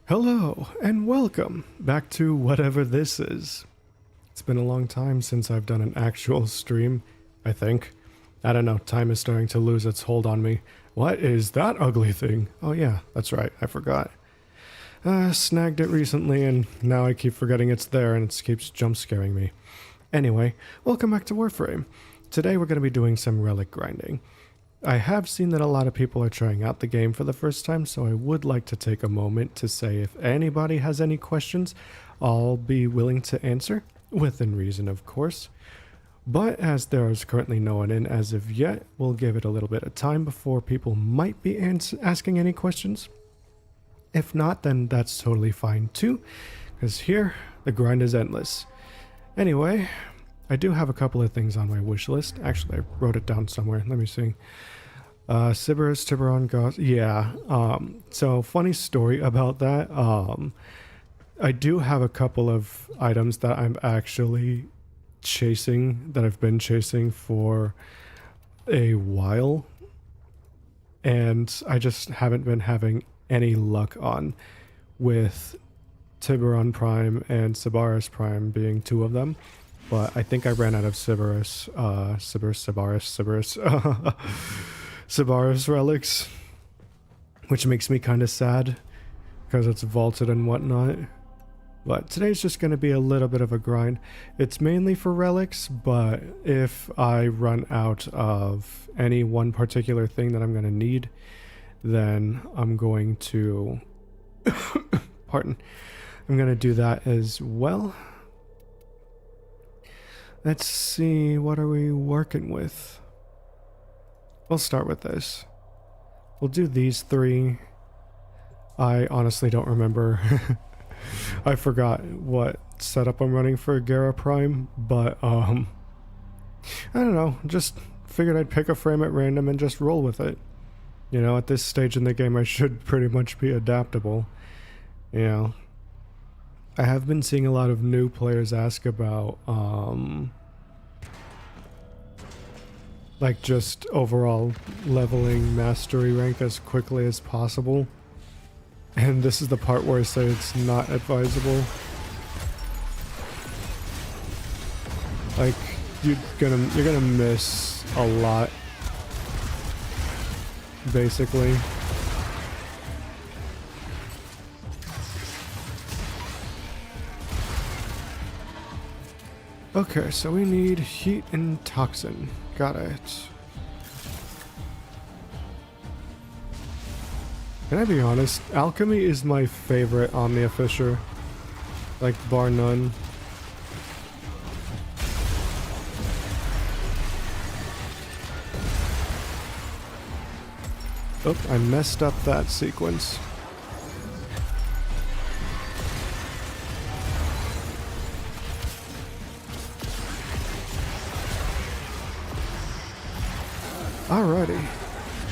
Hello, and welcome back to whatever this is. It's been a long time since I've done an actual stream, I think. I don't know, time is starting to lose its hold on me. What is that ugly thing? Oh yeah, that's right, I forgot. Snagged it recently and now I keep forgetting it's there and it keeps jump scaring me. Anyway, welcome back to Warframe. Today we're going to be doing some relic grinding. I have seen that a lot of people are trying out the game for the first time, so I would like to take a moment to say if anybody has any questions, I'll be willing to answer, within reason of course. But as there is currently no one in as of yet, we'll give it a little bit of time before people might be asking any questions. If not, then that's totally fine too, because here, the grind is endless. Anyway, I do have a couple of things on my wish list. Actually, I wrote it down somewhere. Let me see. Sybaris, Tiburon, Gauss. Yeah. So funny story about that. I do have a couple of items that I'm actually chasing, that I've been chasing for a while. And I just haven't been having any luck on, with Tiburon Prime and Sybaris Prime being two of them. But I think I ran out of Sybaris relics, which makes me kind of sad because it's vaulted and whatnot. But today's just going to be a little bit of a grind. It's mainly for relics, but if I run out of any one particular thing that I'm going to need, then I'm going to pardon, I'm going to do that as well. Let's see, what are we working with? We'll start with this. We'll do these three. I honestly don't remember. I forgot what setup I'm running for Gara Prime, but I don't know, just figured I'd pick a frame at random and just roll with it. You know, at this stage in the game I should pretty much be adaptable. You know, I have been seeing a lot of new players ask about like just overall leveling mastery rank as quickly as possible. And this is the part where I say it's not advisable. Like, you're gonna miss a lot, basically. Okay, so we need heat and toxin. Got it. Can I be honest? Alchemy is my favorite Omnia Fisher. Like, bar none. Oh, I messed up that sequence. Alrighty.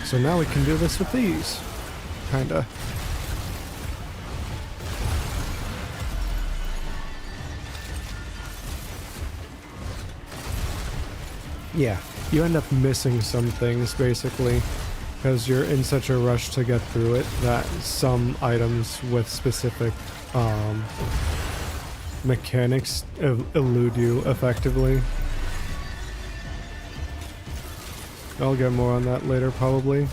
So now we can do this with these. Kinda. Yeah, you end up missing some things, basically, because you're in such a rush to get through it that some items with specific mechanics elude you effectively. I'll get more on that later, probably.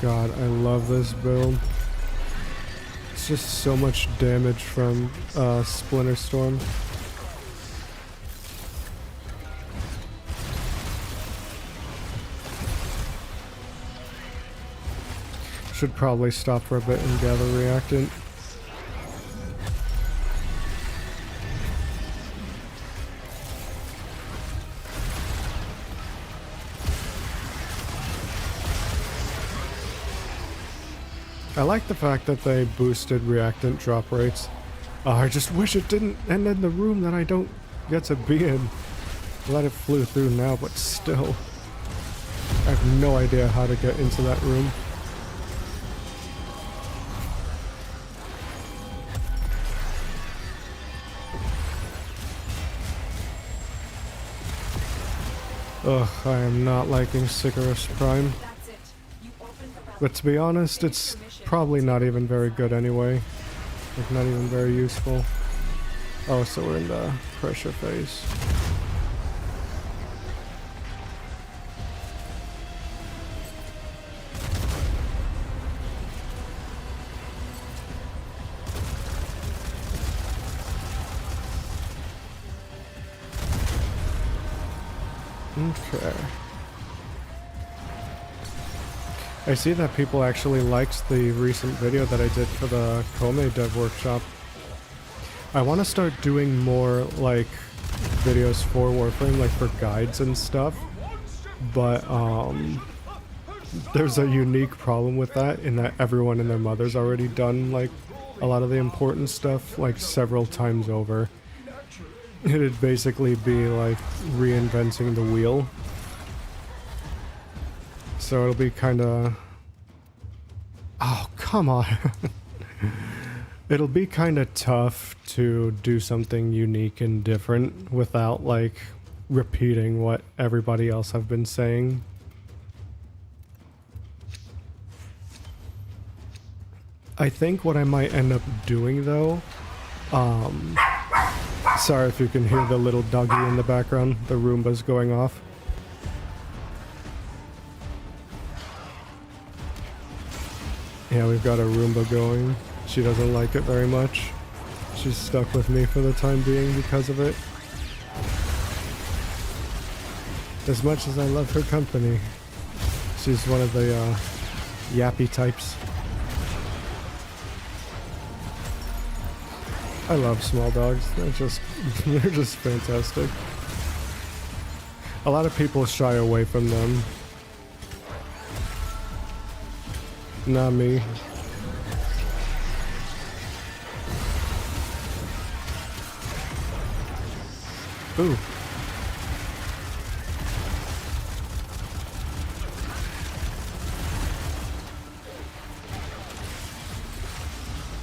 God, I love this build. It's just so much damage from Splinter Storm. Should probably stop for a bit and gather reactant. I like the fact that they boosted reactant drop rates. I just wish it didn't end in the room that I don't get to be in. Glad it flew through now, but still. I have no idea how to get into that room. Ugh, I am not liking Sicarus Prime. But to be honest, it's probably not even very good anyway. Like, not even very useful. Oh, so we're in the pressure phase. Okay. I see that people actually liked the recent video that I did for the Kome Dev Workshop. I want to start doing more, like, videos for Warframe, like for guides and stuff, but there's a unique problem with that in that everyone and their mother's already done, like, a lot of the important stuff, like, several times over. It'd basically be like reinventing the wheel. So it'll be kinda... Oh, come on. It'll be kinda tough to do something unique and different without, like, repeating what everybody else have been saying. I think what I might end up doing, though, sorry if you can hear the little doggy in the background, the Roomba's going off. Yeah, we've got a Roomba going. She doesn't like it very much. She's stuck with me for the time being because of it. As much as I love her company, she's one of the yappy types. I love small dogs. They're just fantastic. A lot of people shy away from them. Not me. Ooh.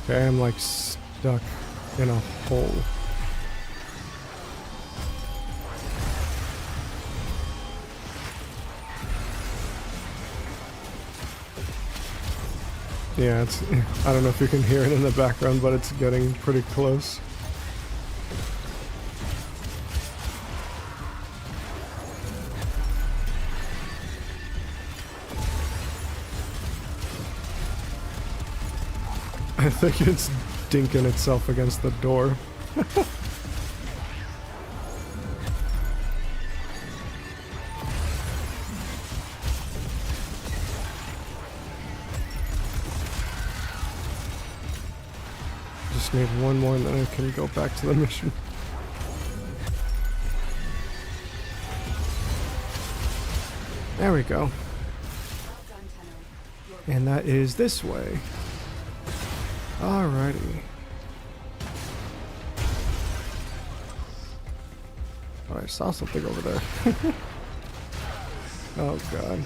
Okay, I'm like stuck in a hole. Yeah, it's... I don't know if you can hear it in the background, but it's getting pretty close. I think it's dinking itself against the door. just need one more and then I can go back to the mission. There we go. And that is this way. Alrighty. Oh, I saw something over there. Oh god.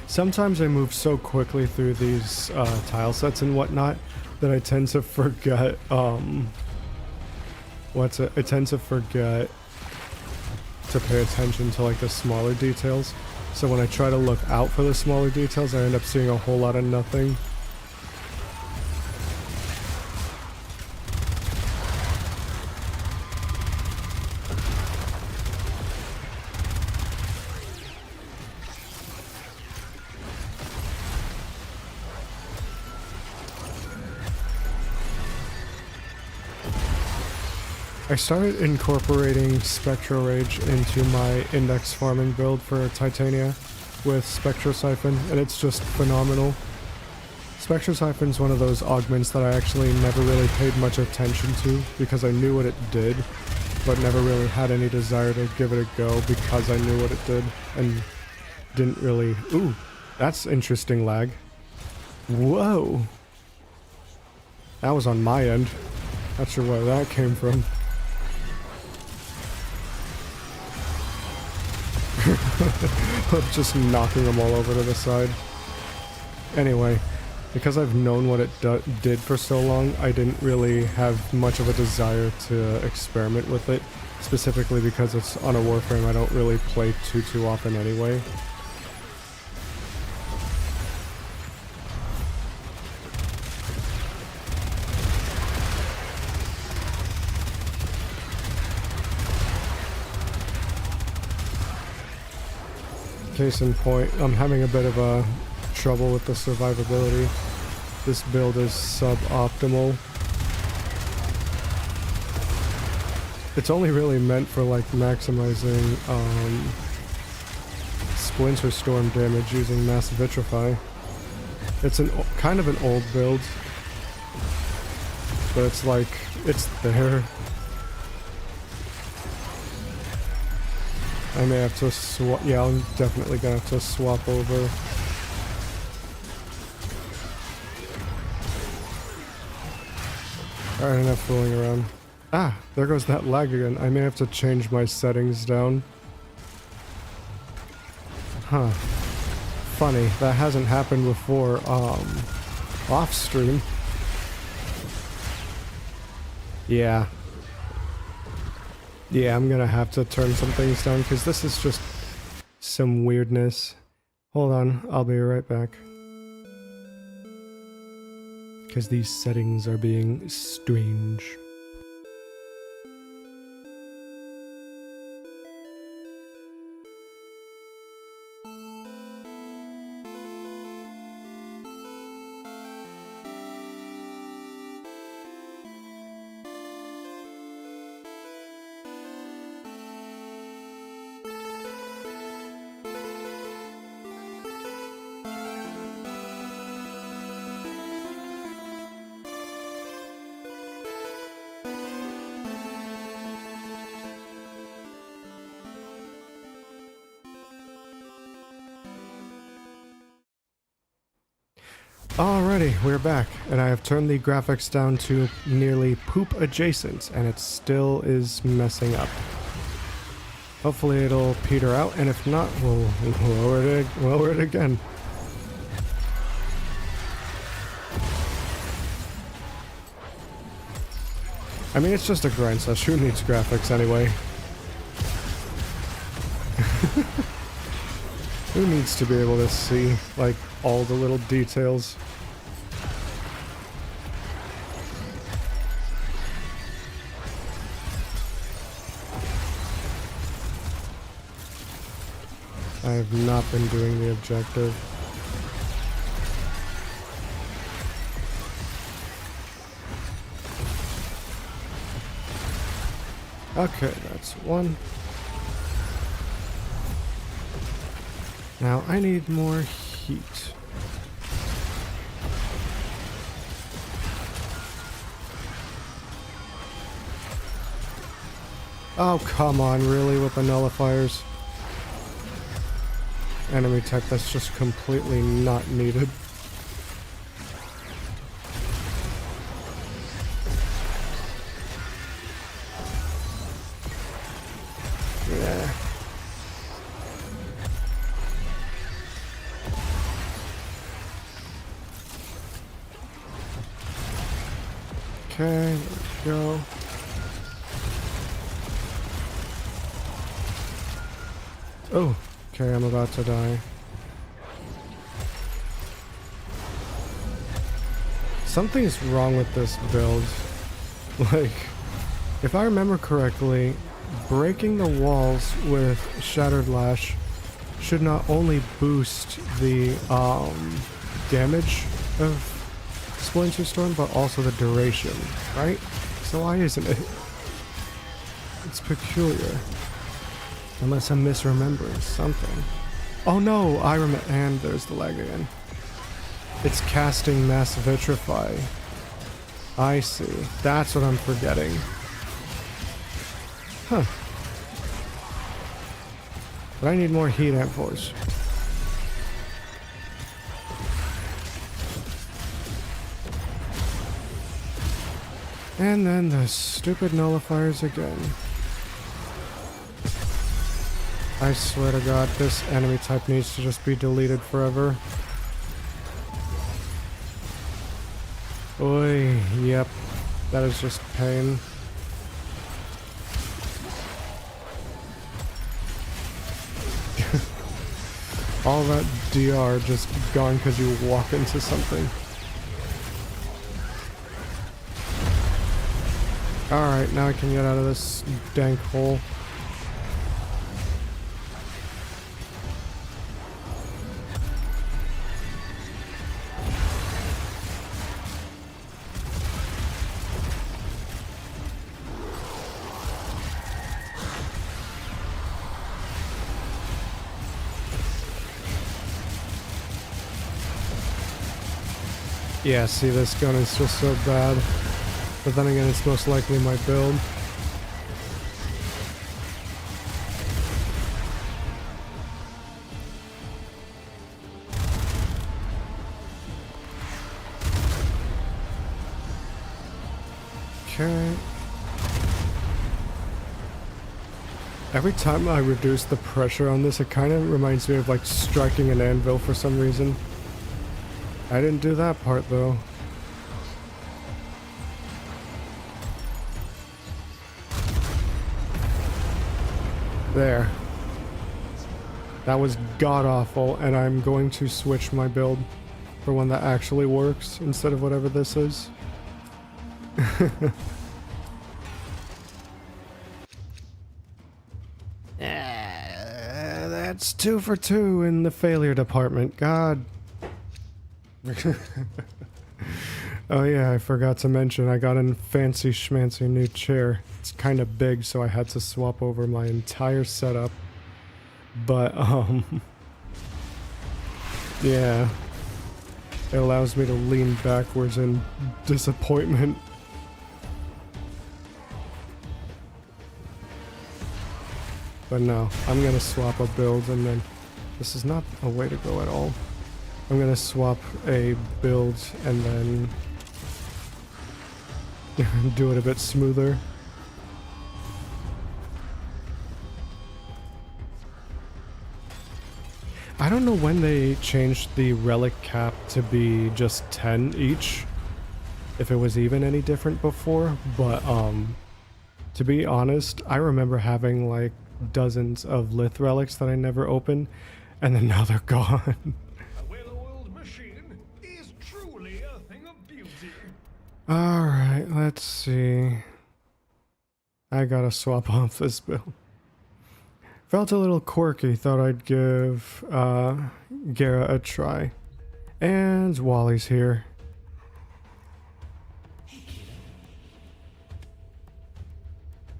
Sometimes I move so quickly through these tile sets and whatnot that I tend to forget, I tend to forget to pay attention to like the smaller details. So when I try to look out for the smaller details, I end up seeing a whole lot of nothing. I started incorporating Spectro Rage into my index farming build for Titania with Spectro Siphon, and it's just phenomenal. Spectro Siphon's one of those augments that I actually never really paid much attention to because I knew what it did, but never really had any desire to give it a go because I knew what it did and didn't really... Ooh, that's interesting lag. Whoa! That was on my end. Not sure where that came from. Just knocking them all over to the side. Anyway, because I've known what it did for so long, I didn't really have much of a desire to experiment with it. Specifically because it's on a Warframe I don't really play too often anyway. Case in point, I'm having a bit of a trouble with the survivability. This build is suboptimal. It's only really meant for like maximizing Splinter Storm damage using Mass Vitrify. It's kind of an old build, but it's like, it's there. I may have to swap. Yeah, I'm definitely gonna have to swap over. Alright, enough fooling around. Ah, there goes that lag again. I may have to change my settings down. Huh. Funny, that hasn't happened before, off stream. Yeah. Yeah, I'm gonna have to turn some things down because this is just some weirdness. Hold on, I'll be right back. Because these settings are being strange. Alrighty, we're back, and I have turned the graphics down to nearly poop adjacent, and it still is messing up. Hopefully it'll peter out, and if not, we'll lower it again. I mean, it's just a grind sesh. Who needs graphics anyway? Who needs to be able to see, like, all the little details? I have not been doing the objective. Okay, that's one. Now I need more heat. Oh, come on, really, with the nullifiers? Enemy type that's just completely not needed. Yeah. Okay, there we go. Oh, okay, I'm about to die. Something's wrong with this build. Like, if I remember correctly, breaking the walls with Shattered Lash should not only boost the damage of Splinter Storm, but also the duration, right? So why isn't it? It's peculiar. Unless I'm misremembering something. Oh no, I remember, and there's the lag again. It's casting Mass Vitrify. I see. That's what I'm forgetting. Huh. But I need more heat amp force. And then the stupid nullifiers again. I swear to God, this enemy type needs to just be deleted forever. Oy, yep. That is just pain. All that DR just gone because you walk into something. Alright, now I can get out of this dank hole. Yeah, see, this gun is just so bad. But then again, it's most likely my build. Okay. Every time I reduce the pressure on this, it kind of reminds me of like striking an anvil for some reason. I didn't do that part though. There. That was god-awful, and I'm going to switch my build for one that actually works instead of whatever this is. That's 2 for 2 in the failure department. God. Oh yeah, I forgot to mention I got a fancy schmancy new chair. It's kind of big, so I had to swap over my entire setup. But yeah, it allows me to lean backwards in disappointment. But no, I'm gonna swap a build, and then this is not a way to go at all. I'm gonna swap a build and then do it a bit smoother. I don't know when they changed the relic cap to be just 10 each, if it was even any different before, but to be honest, I remember having like dozens of lith relics that I never opened, and then now they're gone. A well-oiled machine is truly a thing of beauty. Alright, let's see. I gotta swap off this build. Felt a little quirky, thought I'd give Gara a try. And Wally's here.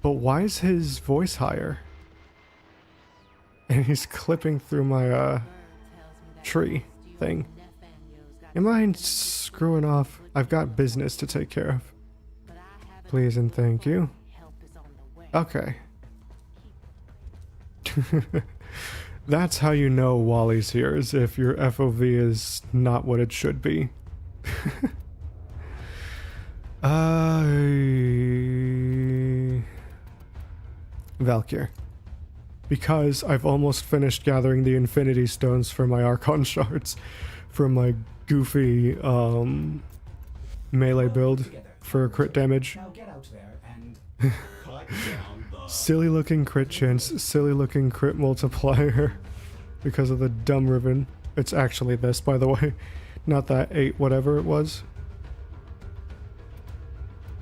But why is his voice higher? And he's clipping through my tree thing. Am I screwing off? I've got business to take care of. Please and thank you. Okay. That's how you know Wally's here, is if your FOV is not what it should be. Valkyr. Because I've almost finished gathering the Infinity Stones for my Archon shards from my goofy melee build for crit damage. Now get out there and Cut down the Silly looking crit chance, silly looking crit multiplier because of the dumb ribbon. It's actually this, by the way, not that 8 whatever it was.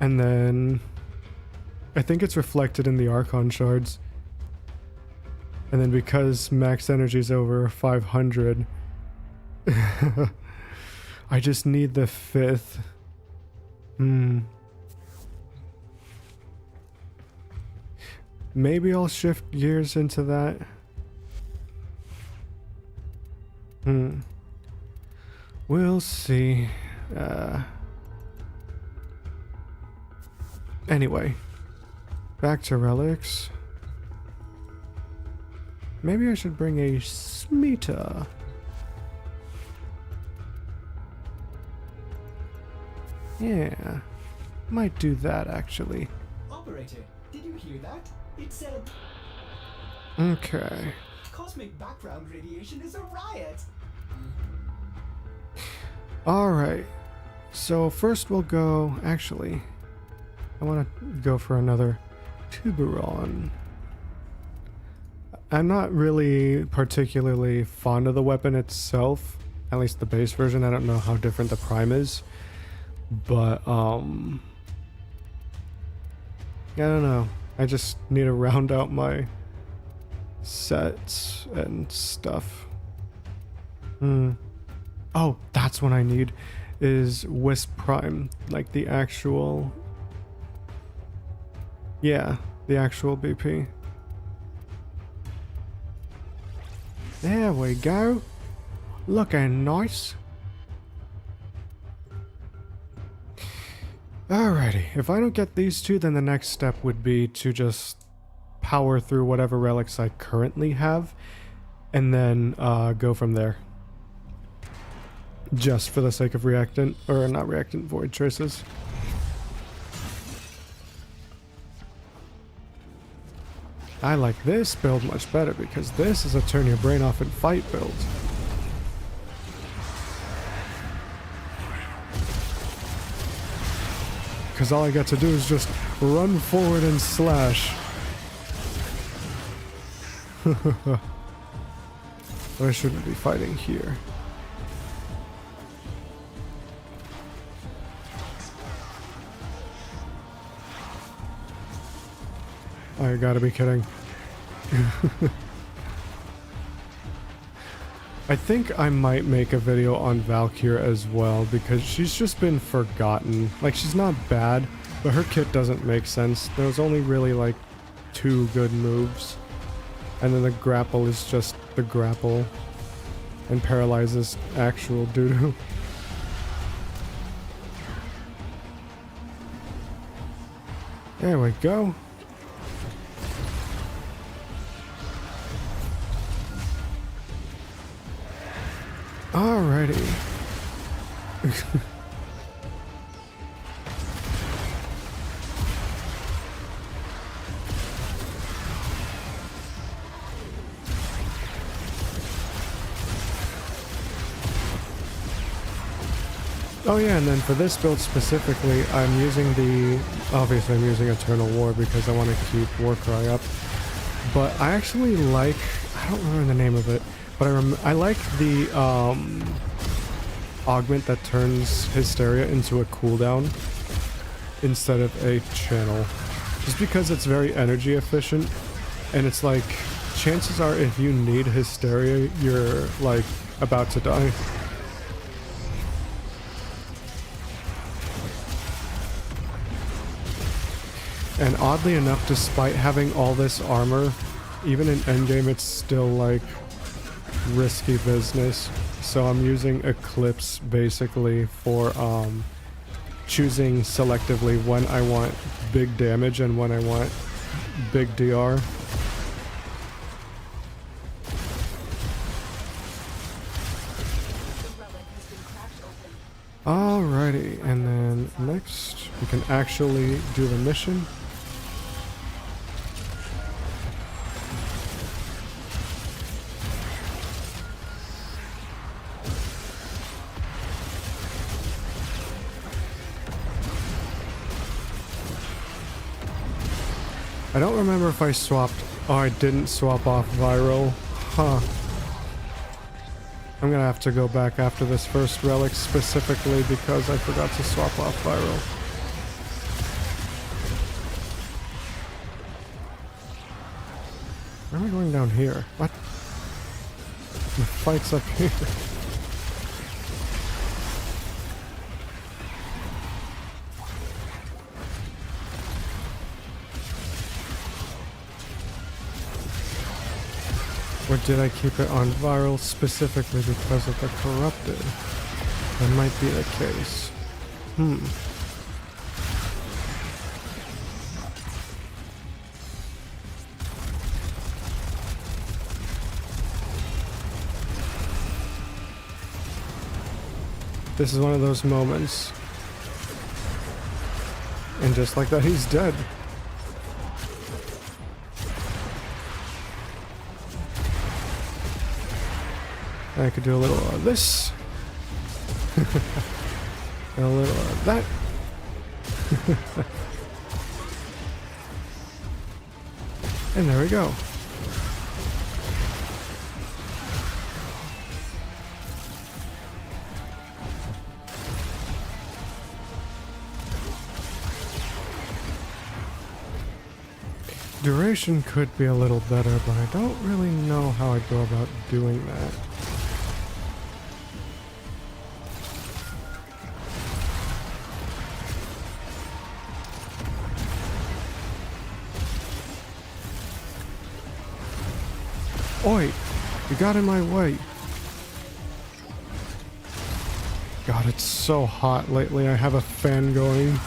And then I think it's reflected in the Archon shards. And then because max energy is over 500, I just need the 5th. Maybe I'll shift gears into that. We'll see. Anyway, back to relics. Maybe I should bring a Smita. Yeah, might do that actually. operator, did you hear that? It said Okay. cosmic background radiation is a riot. Alright. So first we'll go... Actually, I want to go for another Tuberon. I'm not really particularly fond of the weapon itself. At least the base version. I don't know how different the Prime is. But, I don't know. I just need to round out my sets and stuff. Oh, that's what I need, is Wisp Prime. Like the actual... Yeah, the actual BP. There we go. Looking nice. Alrighty, if I don't get these two, then the next step would be to just power through whatever relics I currently have, and then go from there. Just for the sake of reactant, or not reactant, void traces. I like this build much better because this is a turn your brain off and fight build. Because all I got to do is just run forward and slash. But I shouldn't be fighting here. Oh, you gotta be kidding. I think I might make a video on Valkyr as well, because she's just been forgotten. Like, she's not bad, but her kit doesn't make sense. There's only really, like, 2 good moves. And then the grapple is just the grapple. And paralyzes actual doo-doo. There we go. Alrighty. Oh yeah, and then for this build specifically, I'm using obviously I'm using Eternal War because I want to keep Warcry up. But I actually like, I don't remember the name of it, but I like the augment that turns Hysteria into a cooldown instead of a channel. Just because it's very energy efficient, and it's like, chances are if you need Hysteria, you're like about to die. And oddly enough, despite having all this armor, even in endgame it's still like risky business. So I'm using Eclipse basically for choosing selectively when I want big damage and when I want big DR. Alrighty, and then next we can actually do the mission. I don't remember if I swapped. Oh, I didn't swap off viral. Huh. I'm gonna have to go back after this first relic specifically because I forgot to swap off viral. Where am I going down here? What? The fight's up here. Or did I keep it on viral specifically because of the corrupted? That might be the case. This is one of those moments. And just like that, he's dead. I could do a little of this. And a little of that. And there we go. Duration could be a little better, but I don't really know how I'd go about doing that. Oi! You got in my way! God, it's so hot lately. I have a fan going.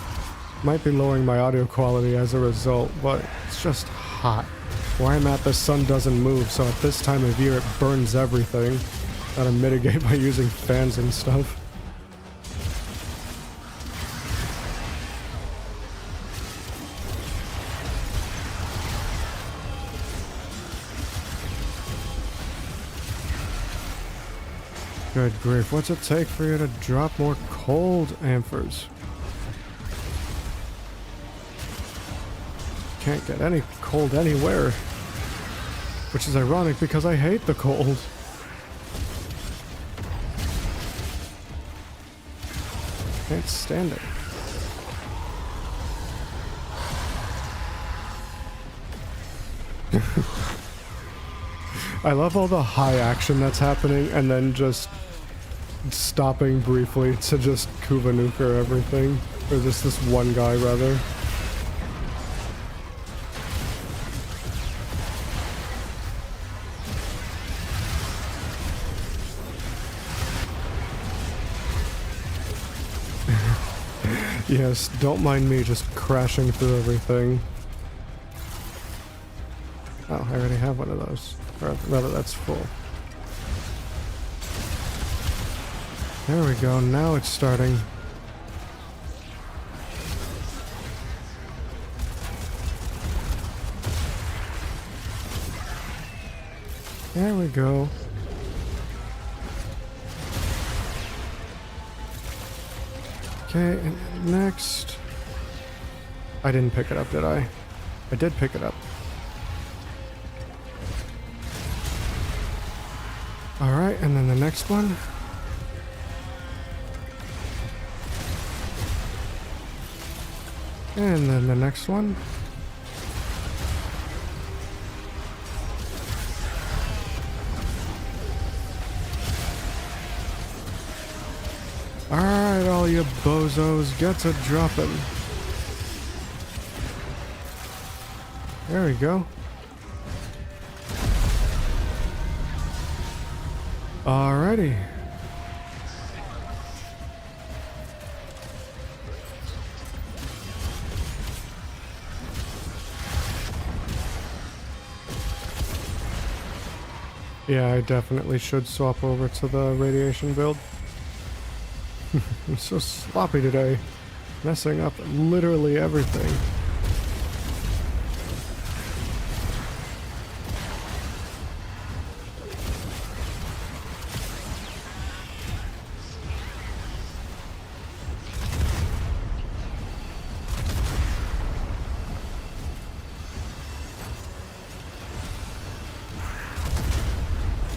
Might be lowering my audio quality as a result, but it's just hot. Where I'm at, the sun doesn't move, so at this time of year it burns everything. Gotta mitigate by using fans and stuff. Good grief, what's it take for you to drop more cold amphers? Can't get any cold anywhere. Which is ironic because I hate the cold. Can't stand it. I love all the high action that's happening and then just stopping briefly to just Kuva nuker everything. Or just this one guy, rather. Yes, don't mind me just crashing through everything. Oh, I already have one of those. Or rather, that's full. There we go, now it's starting. There we go. Okay, and next... I didn't pick it up, did I? I did pick it up. Alright, and then the next one. And then the next one. Alright, all you bozos, get to dropping. There we go. Alrighty. Yeah, I definitely should swap over to the radiation build. I'm so sloppy today. Messing up literally everything.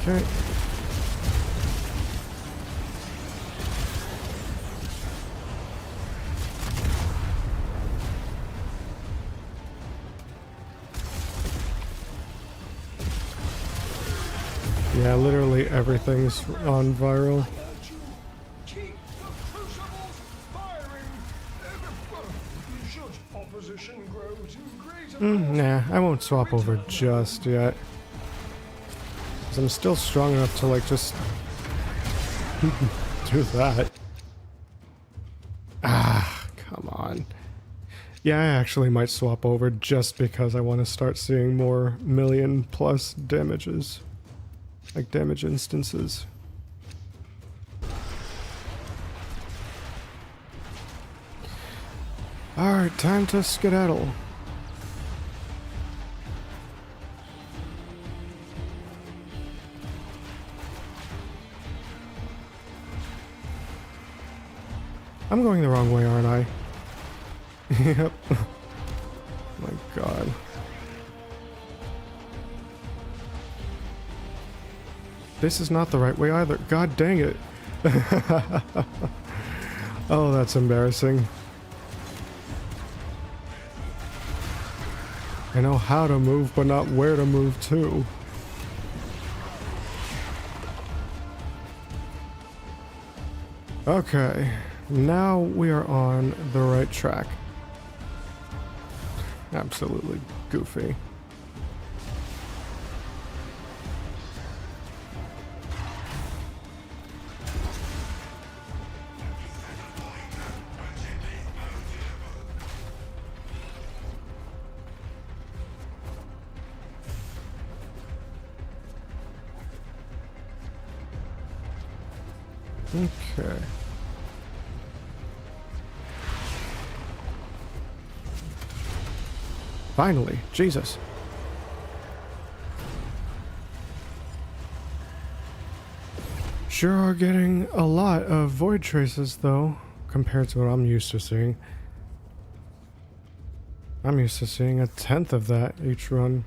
Okay. Yeah, literally everything's on viral. I urge you, keep the crucibles firing. Should opposition grow too great, of course. Nah, I won't swap over just yet. 'Cause I'm still strong enough to, like, just do that. Ah, come on. Yeah, I actually might swap over just because I want to start seeing more million plus damages. Like damage instances. Alright, time to skedaddle. I'm going the wrong way, aren't I? Yep. My god. This is not the right way either. God dang it. Oh, that's embarrassing. I know how to move, but not where to move to. Okay, now we are on the right track. Absolutely goofy. Okay. Finally, Jesus. Sure are getting a lot of void traces though, compared to what I'm used to seeing. I'm used to seeing 1/10 of that each run.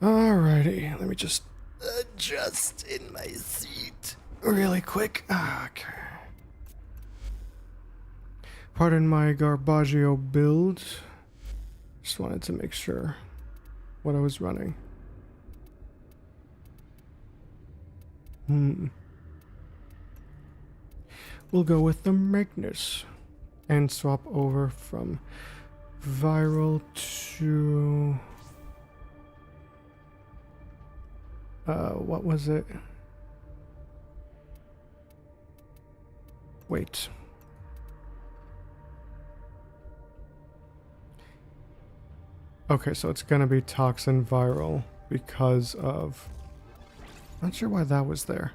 Alrighty, let me just adjust in my seat really quick. Okay. Pardon my Garbaggio build. Just wanted to make sure what I was running. We'll go with the Magnus and swap over from viral to what was it? Wait. Okay, so it's gonna be toxin viral because of... Not sure why that was there.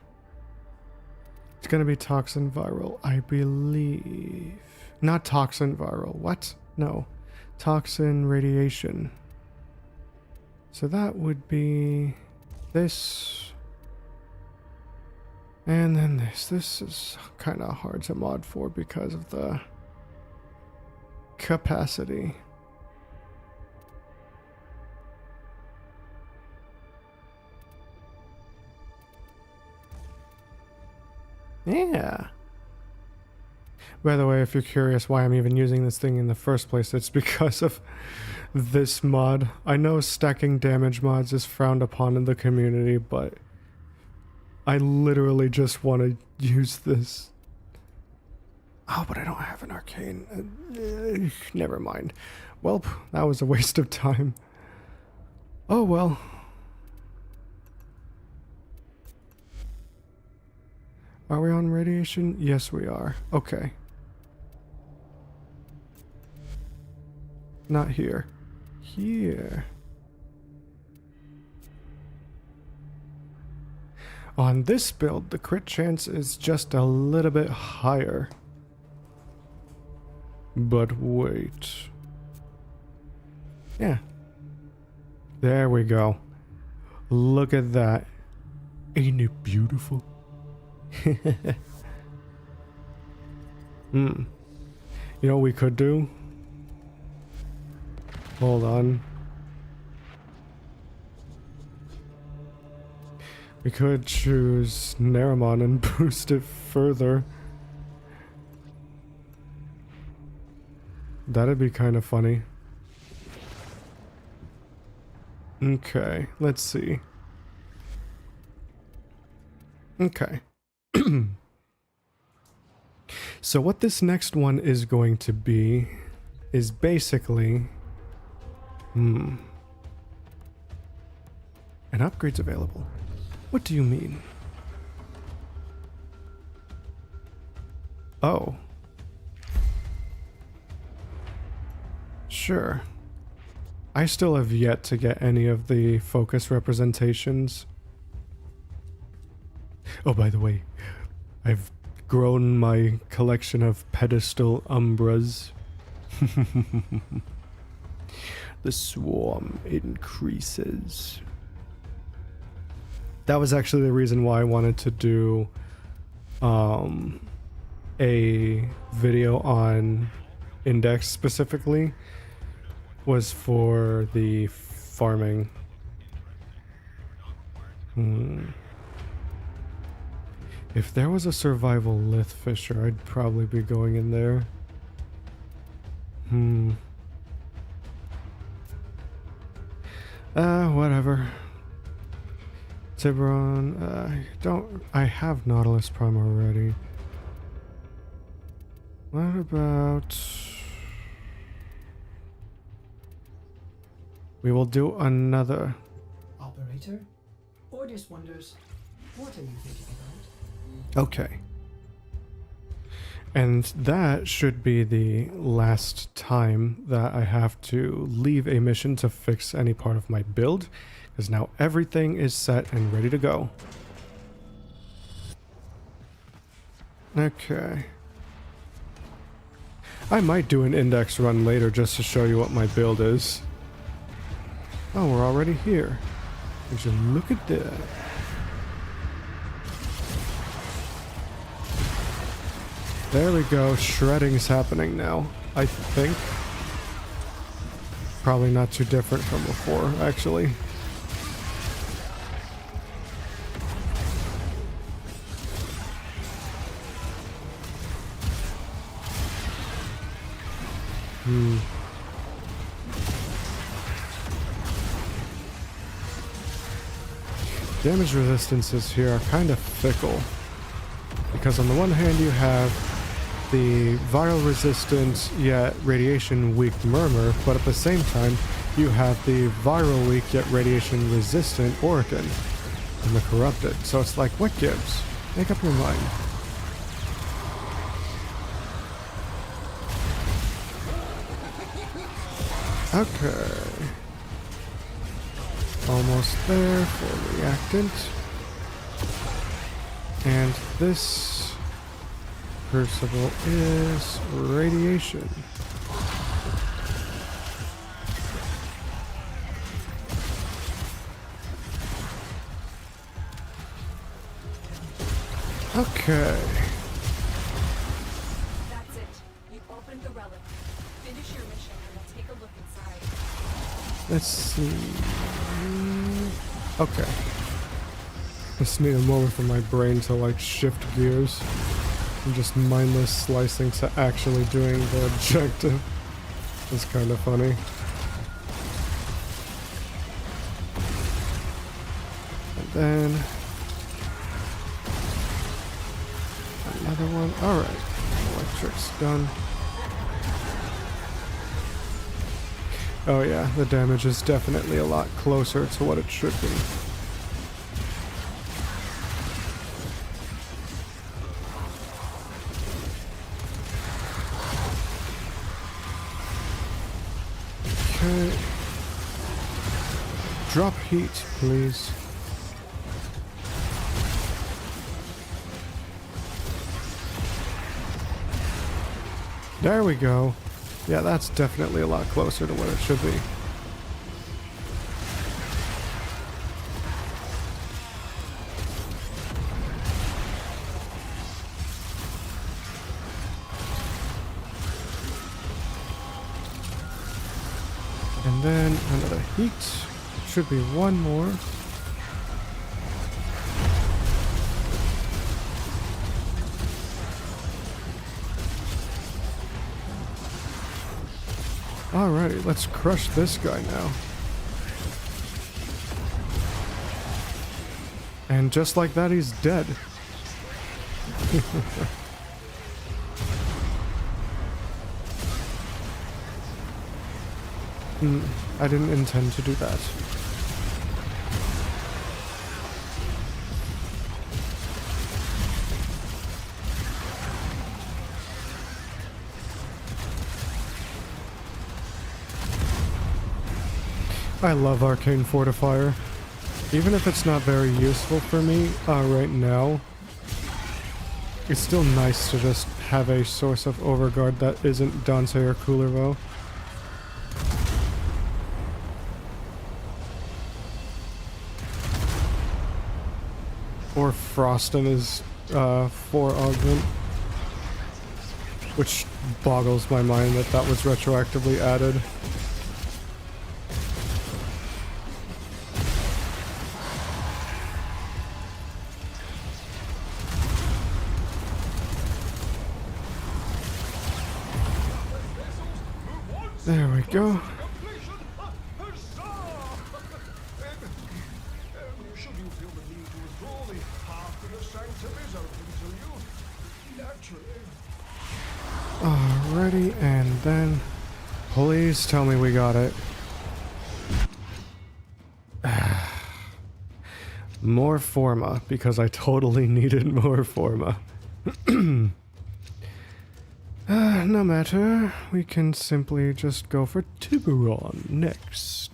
It's gonna be toxin viral, I believe. Not toxin viral. What? No. Toxin radiation. So that would be this. And then this. This is kind of hard to mod for because of the capacity. Yeah. By the way, if you're curious why I'm even using this thing in the first place, it's because of this mod. I know stacking damage mods is frowned upon in the community, but I literally just want to use this. Oh, but I don't have an arcane. Never mind. Welp, that was a waste of time. Oh well. Are we on radiation? Yes, we are. Okay. Not here. Here. On this build, the crit chance is just a little bit higher. But wait. Yeah. There we go. Look at that. Ain't it beautiful? You know what we could do? Hold on. We could choose Naramon and boost it further. That'd be kind of funny. Okay, let's see. Okay. So what this next one is going to be is basically... And upgrades available. What do you mean? Oh. Sure. I still have yet to get any of the focus representations. Oh, by the way, I've grown my collection of pedestal umbras. The swarm increases. That was actually the reason why I wanted to do a video on Index specifically, was for the farming. If there was a survival lith fisher, I'd probably be going in there. Whatever. Tiburon, I have Nautilus Prime already. What about... We will do another. Operator? Ordis wonders, what are you thinking about? Okay. And that should be the last time that I have to leave a mission to fix any part of my build, because now everything is set and ready to go. Okay. I might do an index run later just to show you what my build is. Oh, we're already here. Would you look at that? There we go. Shredding's happening now, I think. Probably not too different from before, actually. Damage resistances here are kind of fickle, because on the one hand you have the viral resistant yet radiation weak murmur, but at the same time you have the viral weak yet radiation resistant Orokin and the corrupted. So it's like, what gives? Make up your mind. Okay. Almost there for reactant. And this crucible is radiation. Okay. That's it. You opened the relic. Finish your mission and we'll take a look inside. Let's see. Okay. Just need a moment for my brain to like shift gears from just mindless slicing to actually doing the objective. It's kind of funny. And then another one. Alright. Electric's done. Oh yeah, the damage is definitely a lot closer to what it should be. Okay. Drop heat, please. There we go. Yeah, that's definitely a lot closer to what it should be. And then another heat. Should be one more. Alrighty, let's crush this guy now. And just like that, he's dead. I didn't intend to do that. I love Arcane Fortifier. Even if it's not very useful for me right now, it's still nice to just have a source of overguard that isn't Dante or Coolervo. Or Frost in his 4 augment. Which boggles my mind that that was retroactively added. There we go. Should you feel the need to withdraw, the path to the sanctum is open to you. Naturally. Alrighty, and then please tell me we got it. More Forma, because I totally needed more Forma. No matter, we can simply just go for Tiburon next.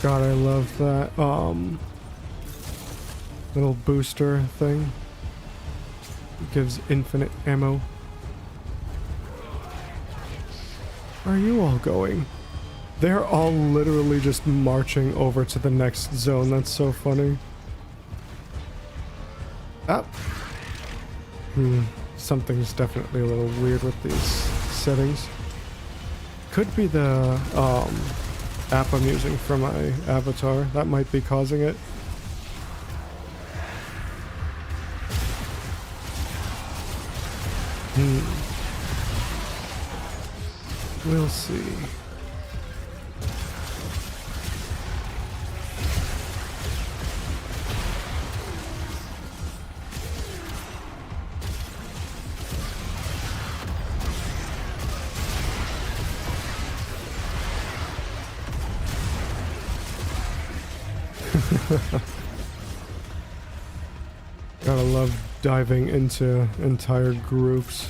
God, I love that, little booster thing. It gives infinite ammo. Where are you all going? They're all literally just marching over to the next zone. That's so funny. Ah. Something's definitely a little weird with these settings. Could be the, app I'm using for my avatar. That might be causing it. We'll see. Gotta love diving into entire groups.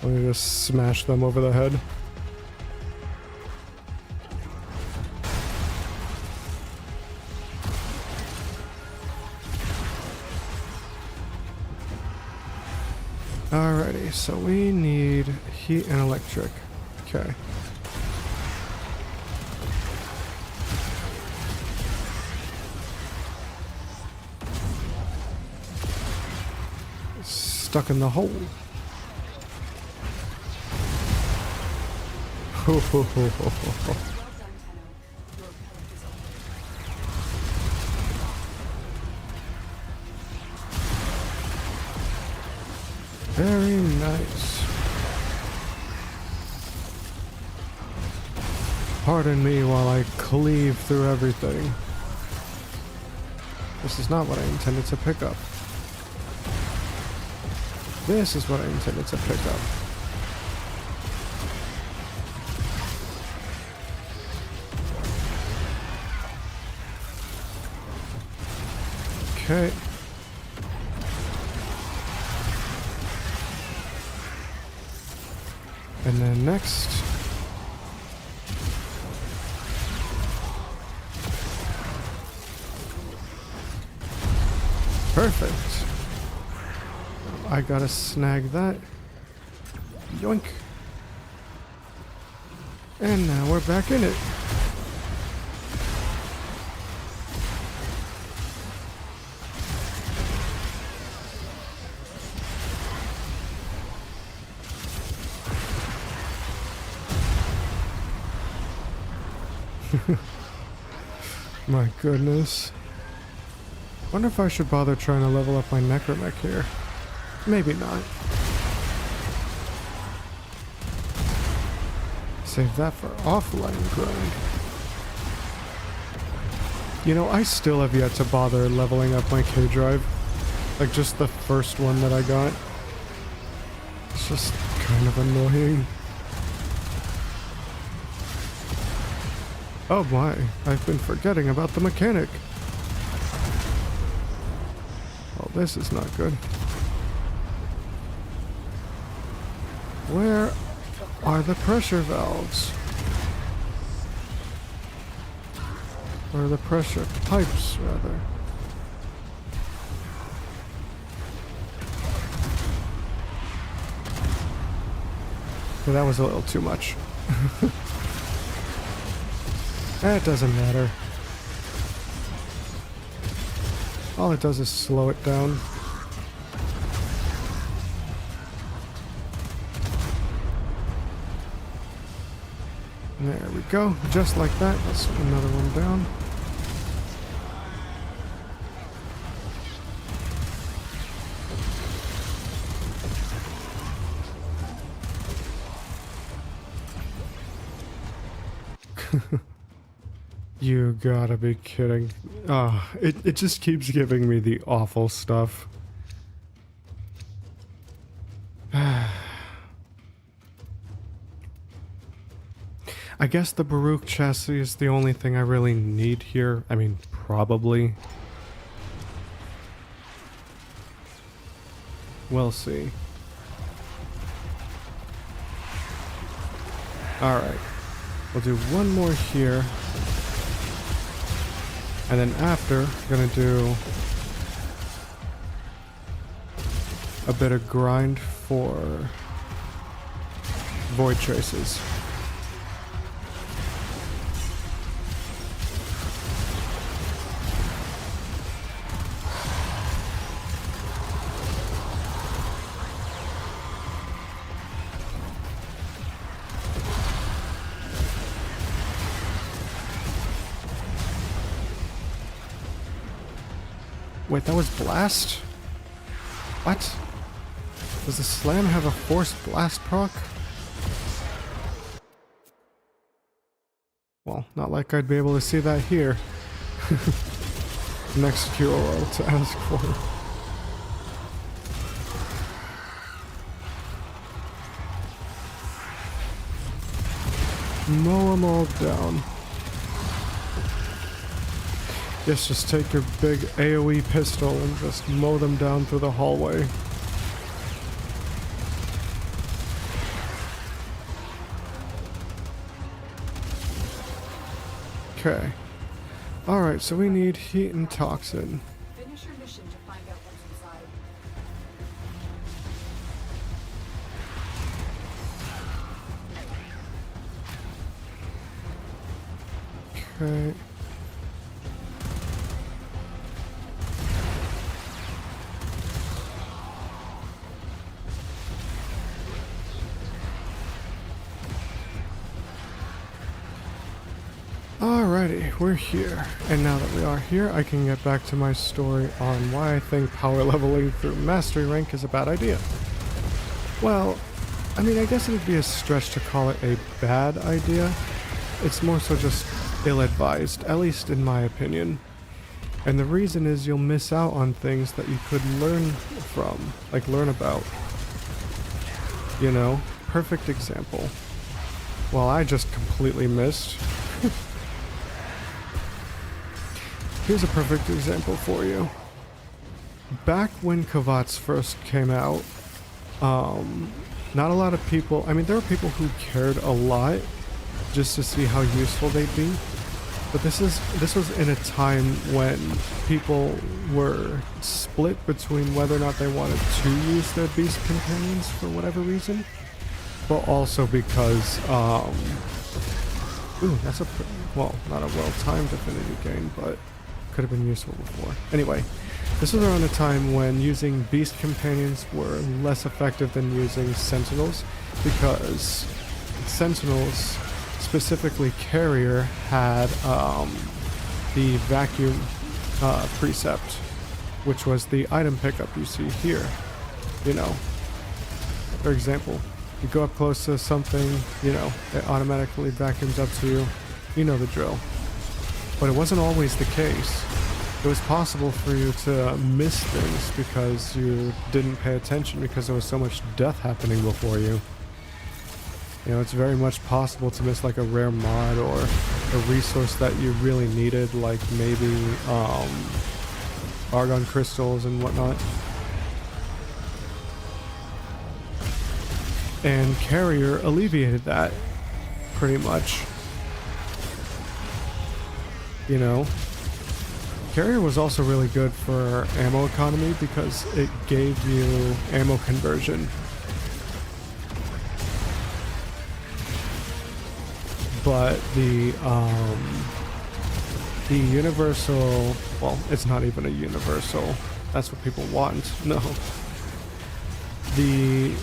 Let me just smash them over the head. Alrighty, so we need heat and electric. Okay. Stuck in the hole. Ho ho ho ho ho. Very nice. Pardon me while I cleave through everything. This is not what I intended to pick up. This is what I intended to pick up. Okay. And then next... Perfect. I gotta snag that. Yoink. And now we're back in it. My goodness. Wonder if I should bother trying to level up my necromech here. Maybe not. Save that for offline grind. You know, I still have yet to bother leveling up my K-Drive. Like, just the first one that I got. It's just kind of annoying. Oh my, I've been forgetting about the mechanic. Oh, this is not good. Where are the pressure valves? Or the pressure pipes, rather. Okay, that was a little too much. It doesn't matter. All it does is slow it down. There we go. Just like that. That's another one down. You gotta be kidding. It just keeps giving me the awful stuff. I guess the Baruch chassis is the only thing I really need here. I mean, probably. We'll see. Alright. We'll do one more here. And then after, we're gonna do a bit of grind for void traces. Wait, that was blast? What? Does the slam have a forced blast proc? Well, not like I'd be able to see that here. Next QOL to ask for. Mow them all down. Yes, just take your big AoE pistol and just mow them down through the hallway. Okay. Alright, so we need heat and toxin. Finish your mission to find out what's inside. Okay. Alrighty, we're here. And now that we are here, I can get back to my story on why I think power leveling through mastery rank is a bad idea. Well, I mean, I guess it would be a stretch to call it a bad idea. It's more so just ill-advised, at least in my opinion. And the reason is you'll miss out on things that you could learn from, like learn about. You know, perfect example. Well, I just completely missed. Here's a perfect example for you. Back when Kavats first came out, not a lot of people, I mean, there were people who cared a lot just to see how useful they'd be. But this was in a time when people were split between whether or not they wanted to use their beast companions for whatever reason, but also because ooh, that's a well, not a well-timed affinity gain, but could have been useful before. Anyway, this was around a time when using beast companions were less effective than using sentinels, because sentinels, specifically Carrier, had the vacuum precept, which was the item pickup you see here. You know, for example, you go up close to something, you know, it automatically vacuums up to you. You know the drill. But it wasn't always the case. It was possible for you to miss things because you didn't pay attention, because there was so much death happening before you. You know, it's very much possible to miss like a rare mod or a resource that you really needed, like maybe argon crystals and whatnot. And Carrier alleviated that pretty much. You know, Carrier was also really good for ammo economy because it gave you ammo conversion. But the universal, well, it's not even a universal, that's what people want. No, the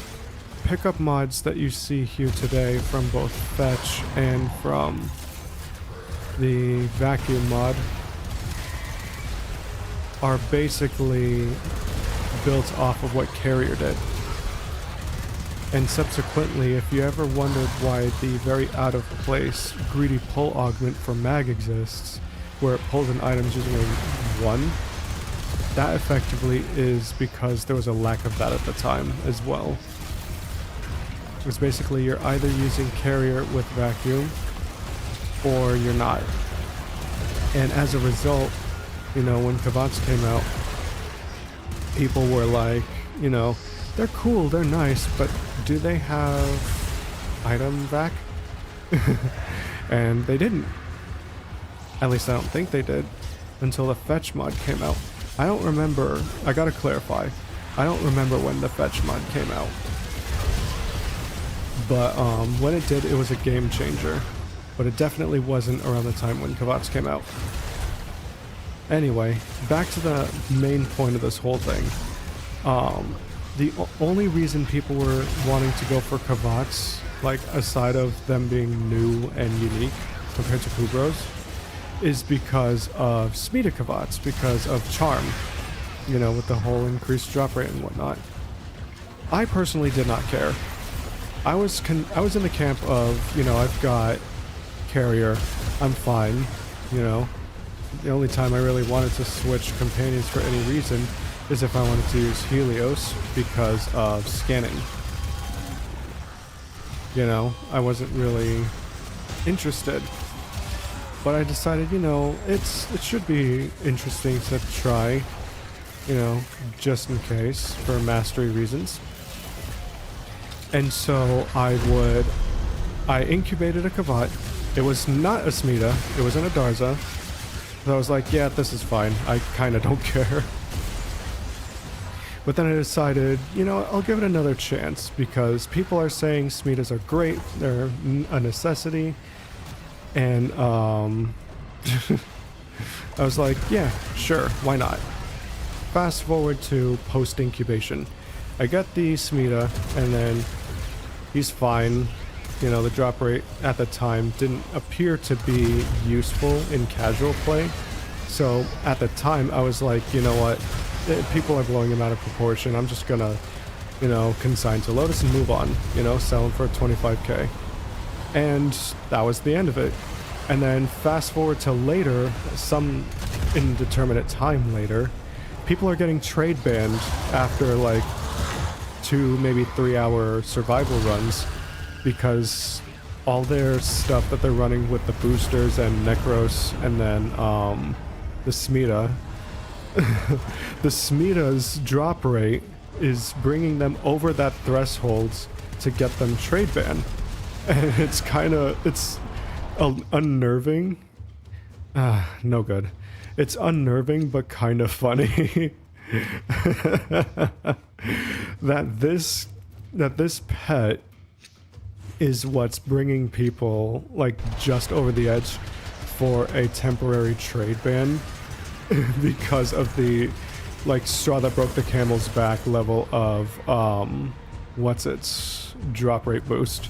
pickup mods that you see here today from both fetch and from the vacuum mod are basically built off of what Carrier did. And subsequently, if you ever wondered why the very out of place greedy pull augment for mag exists, where it pulls in items using a 1, that effectively is because there was a lack of that at the time as well. It was basically you're either using Carrier with vacuum or you're not. And as a result, you know, when Kavats came out, people were like, you know, they're cool, they're nice, but do they have item vac? And they didn't. At least I don't think they did, until the fetch mod came out. I don't remember, I gotta clarify, I don't remember when the fetch mod came out. But when it did, it was a game changer. But it definitely wasn't around the time when Kavats came out. Anyway, back to the main point of this whole thing. The only reason people were wanting to go for Kavats, like aside of them being new and unique compared to Kubros, is because of Smita Kavats, because of Charm, you know, with the whole increased drop rate and whatnot. I personally did not care. I was in the camp of, you know, I've got Carrier, I'm fine, you know. The only time I really wanted to switch companions for any reason is if I wanted to use Helios because of scanning. You know, I wasn't really interested. But I decided, you know, it should be interesting to try, you know, just in case, for mastery reasons. And so I incubated a Kavat. It was not a Smita, it was an Adarza. So I was like, yeah, this is fine, I kinda don't care. But then I decided, you know, I'll give it another chance, because people are saying Smitas are great, they're a necessity. And I was like, yeah, sure, why not? Fast forward to post-incubation. I got the Smita, and then he's fine. You know, the drop rate at the time didn't appear to be useful in casual play. So at the time, I was like, you know what? People are blowing him out of proportion. I'm just gonna, you know, consign to Lotus and move on. You know, sell him for 25k. And that was the end of it. And then fast forward to later, some indeterminate time later, people are getting trade banned after like 2, maybe 3 hour survival runs, because all their stuff that they're running with the boosters and Necros and then the Smita, the Smita's drop rate is bringing them over that thresholds to get them trade ban. And it's kind of, it's unnerving. No good. It's unnerving, but kind of funny that this pet is what's bringing people like just over the edge for a temporary trade ban because of the like straw that broke the camel's back level of what's its drop rate boost.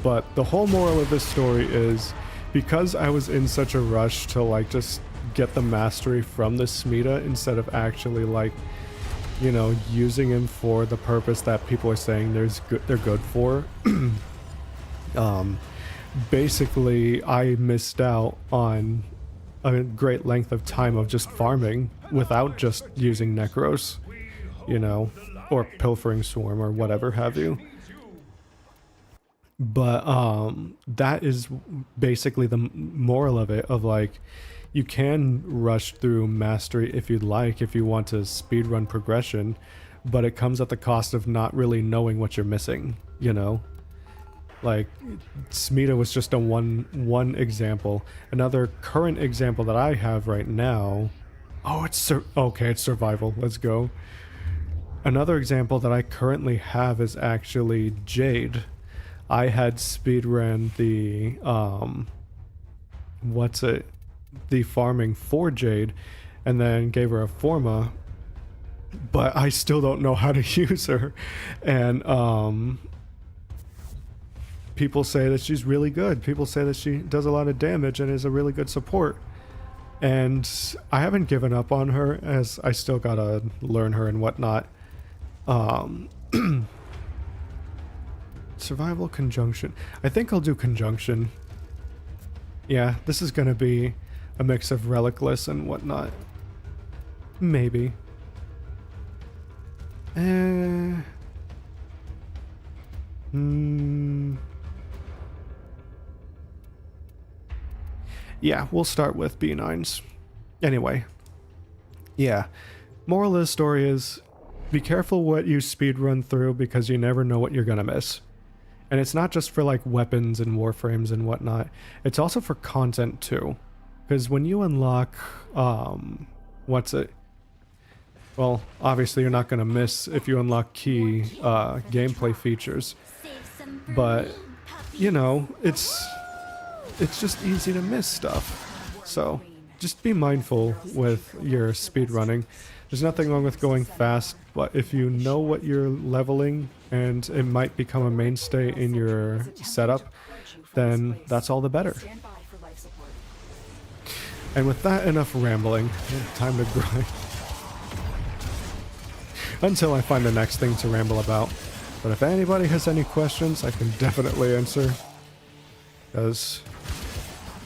But the whole moral of this story is, because I was in such a rush to like just get the mastery from the Smita instead of actually like, you know, using him for the purpose that people are saying they're good for, basically I missed out on a great length of time of just farming without just using Necros, you know, or Pilfering Swarm or whatever have you. But that is basically the moral of it, of like, you can rush through mastery if you'd like, if you want to speedrun progression, but it comes at the cost of not really knowing what you're missing, you know? Like, Smita was just a one example. Another current example that I have right now... Oh, it's survival. Let's go. Another example that I currently have is actually Jade. I had speedrun the... the farming for Jade, and then gave her a Forma, but I still don't know how to use her. And, people say that she's really good. People say that she does a lot of damage and is a really good support. And I haven't given up on her, as I still gotta learn her and whatnot. Survival conjunction. I think I'll do conjunction. Yeah, this is gonna be a mix of Relicless and whatnot. Maybe. Yeah, we'll start with B9s. Anyway. Yeah. Moral of the story is, be careful what you speedrun through, because you never know what you're gonna miss. And it's not just for like weapons and warframes and whatnot. It's also for content too. Because when you unlock, well, obviously you're not gonna miss if you unlock key gameplay features. But, you know, it's just easy to miss stuff. So, just be mindful with your speedrunning. There's nothing wrong with going fast, but if you know what you're leveling and it might become a mainstay in your setup, then that's all the better. And with that, enough rambling. Time to grind. Until I find the next thing to ramble about. But if anybody has any questions, I can definitely answer. Because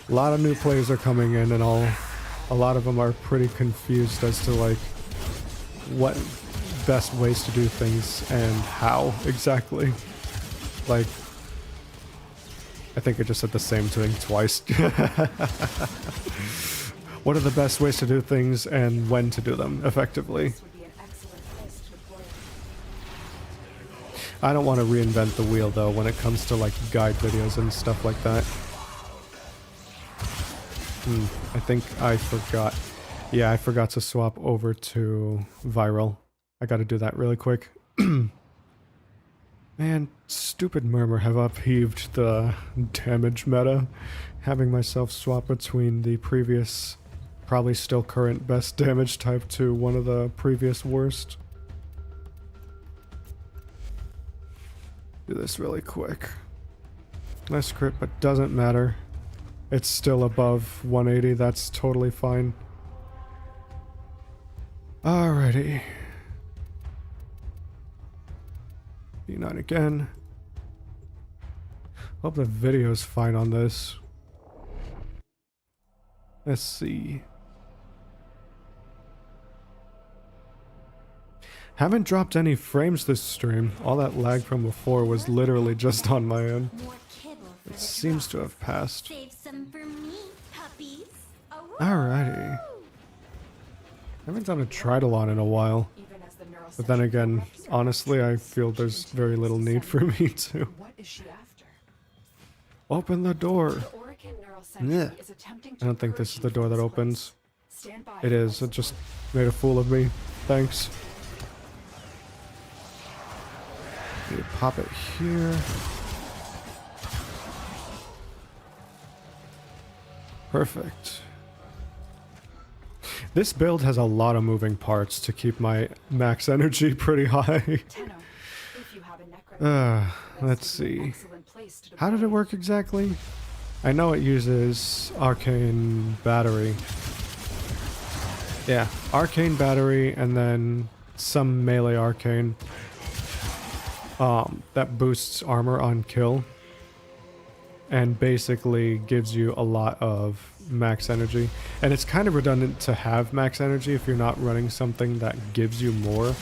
a lot of new players are coming in, and a lot of them are pretty confused as to like what best ways to do things and how exactly. Like, I think I just said the same thing twice. What are the best ways to do things and when to do them effectively? I don't want to reinvent the wheel though when it comes to like guide videos and stuff like that. I think I forgot. Yeah, I forgot to swap over to viral. I gotta do that really quick. Man, stupid Murmur have upheaved the damage meta. Having myself swap between the previous, probably still current best damage type to one of the previous worst. Do this really quick. Nice crit, but doesn't matter. It's still above 180, that's totally fine. Alrighty. B9 again. Hope the video's fine on this. Let's see. Haven't dropped any frames this stream. All that lag from before was literally just on my end. It seems to have passed. Alrighty. Haven't done a Tridolon in a while. But then again, honestly, I feel there's very little need for me to. What is she after? Open the door. The Orican neural Yeah. sentry is attempting to I don't think this is the door that opens. Stand by. It is. It just made a fool of me. Thanks. You pop it here. Perfect. This build has a lot of moving parts to keep my max energy pretty high. Tenno, if you have a necro, Let's this would be an see. excellent place to How did it deploy. work exactly? I know it uses arcane battery. Yeah, arcane battery and then some melee arcane that boosts armor on kill and basically gives you a lot of max energy. And it's kind of redundant to have max energy if you're not running something that gives you more,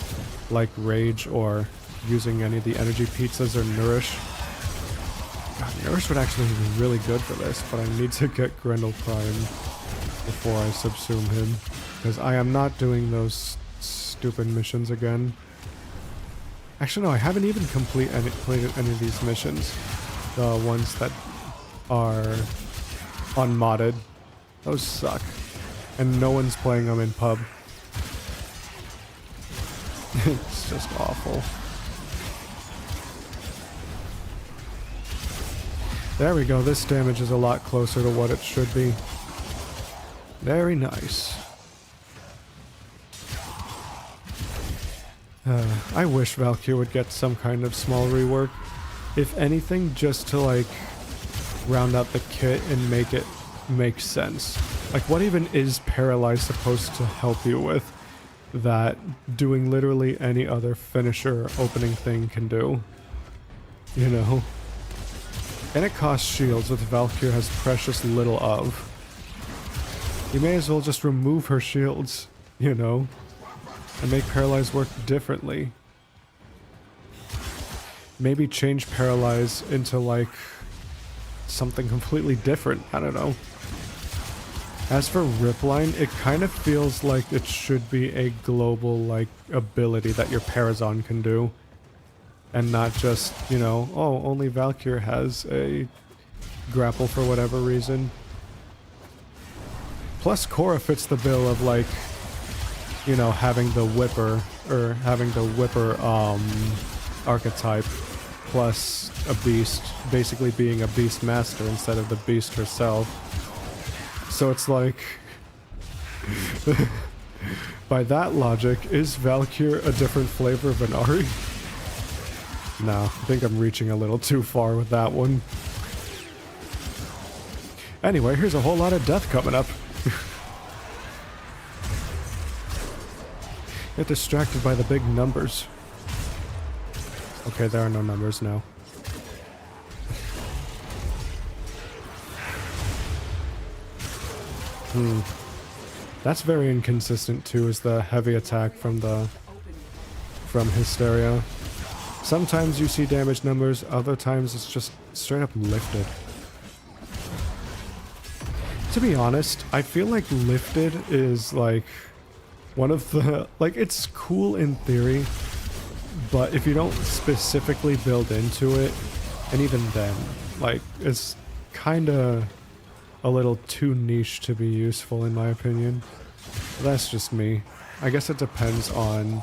like Rage or using any of the energy pizzas or Nourish. God, Nourish would actually be really good for this, but I need to get Grendel Prime before I subsume him, because I am not doing those stupid missions again. Actually, no, I haven't even completed any of these missions. The ones that are unmodded. Those suck. And no one's playing them in pub. It's just awful. There we go, this damage is a lot closer to what it should be. Very nice. I wish Valkyrie would get some kind of small rework. If anything, just to like round out the kit and make it make sense. Like, what even is Paralyze supposed to help you with that doing literally any other finisher opening thing can do? You know? And it costs shields, which Valkyrie has precious little of. You may as well just remove her shields, you know? And make Paralyze work differently. Maybe change Paralyze into like something completely different. I don't know. As for Ripline, it kind of feels like it should be a global like ability that your Parazon can do. And not just, you know, oh, only Valkyrie has a grapple for whatever reason. Plus Korra fits the bill of like, you know, having the Whipper, or having the Whipper archetype, plus a beast, basically being a beast master instead of the beast herself. So it's like, by that logic, is Valkyrie a different flavor of an Ahri? No, I think I'm reaching a little too far with that one. Anyway, here's a whole lot of death coming up. Get distracted by the big numbers. Okay, there are no numbers now. That's very inconsistent too, is the heavy attack from Hysteria. Sometimes you see damage numbers, other times it's just straight up lifted. To be honest, I feel like lifted is like one of the, like, it's cool in theory, but if you don't specifically build into it, and even then, like, it's kinda a little too niche to be useful in my opinion. That's just me. I guess it depends on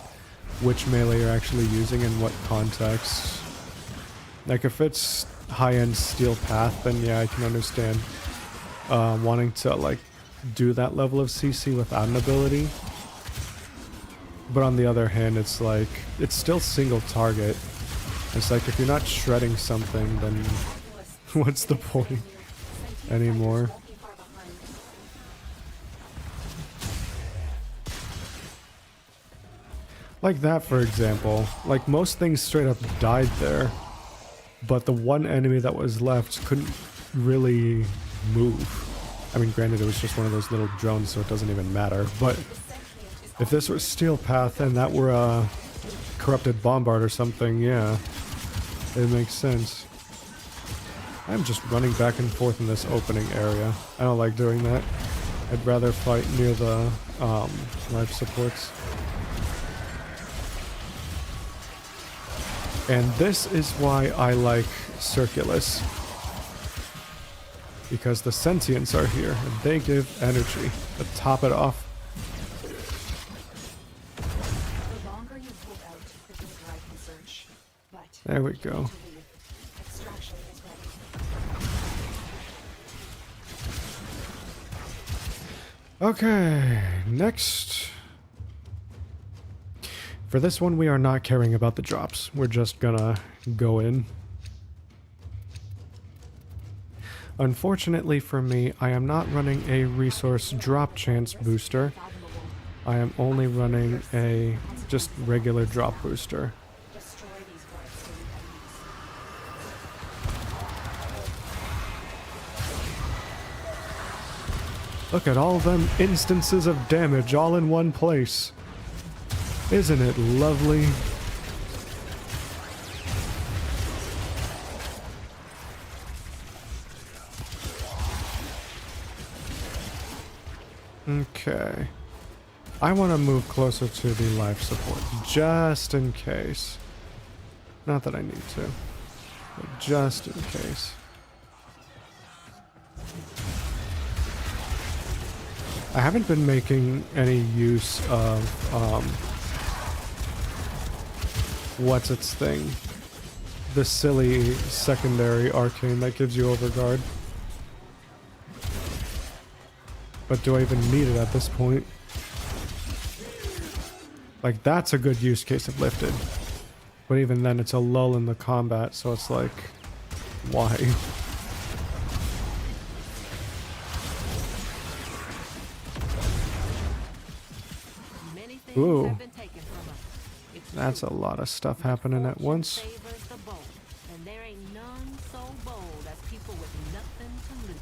which melee you're actually using in what context. Like if it's high-end steel path, then yeah, I can understand wanting to like do that level of CC without an ability. But on the other hand, it's like, it's still single target. It's like if you're not shredding something, then what's the point anymore? Like that, for example. Like most things straight up died there, but the one enemy that was left couldn't really move. I mean, granted, it was just one of those little drones, so it doesn't even matter, but if this were Steel Path and that were a corrupted Bombard or something, yeah, it makes sense. I'm just running back and forth in this opening area. I don't like doing that. I'd rather fight near the life supports. And this is why I like Circulus. Because the sentients are here, and they give energy to top it off. The longer you hold out, the deeper I can search. But There we you go. need to leave. Extraction is ready. Okay, next. For this one, we are not caring about the drops. We're just gonna go in. Unfortunately for me, I am not running a resource drop chance booster. I am only running a just regular drop booster. Destroy these guards to Look at all them instances of damage all in one place. Isn't it lovely? Okay. I want to move closer to the life support, just in case. Not that I need to, but just in case. I haven't been making any use of, what's its thing? The silly secondary arcane that gives you overguard. But do I even need it at this point? Like, that's a good use case of lifted. But even then, it's a lull in the combat, so it's like, why? Many things Ooh. have been taken from us. It's That's true. a lot of stuff happening at Fortune once. favors the bold, and there ain't none so bold as people with nothing to lose.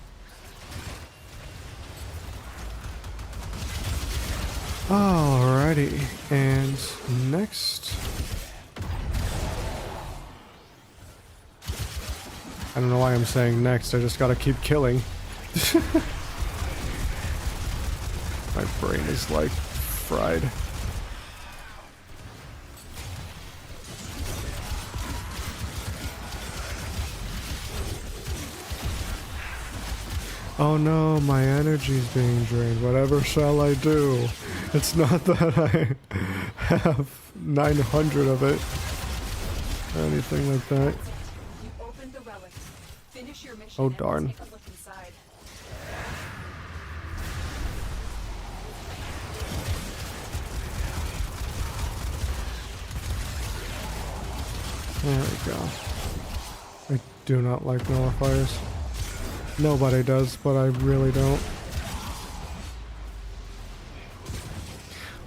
Alrighty, and next... I don't know why I'm saying next, I just gotta keep killing. My brain is like fried. Oh no, my energy's being drained. Whatever shall I do? It's not that I have 900 of it or anything like that. You opened the relic. Finish your mission Oh, and we'll darn. take a look inside. There we go. I do not like nullifiers. Nobody does, but I really don't.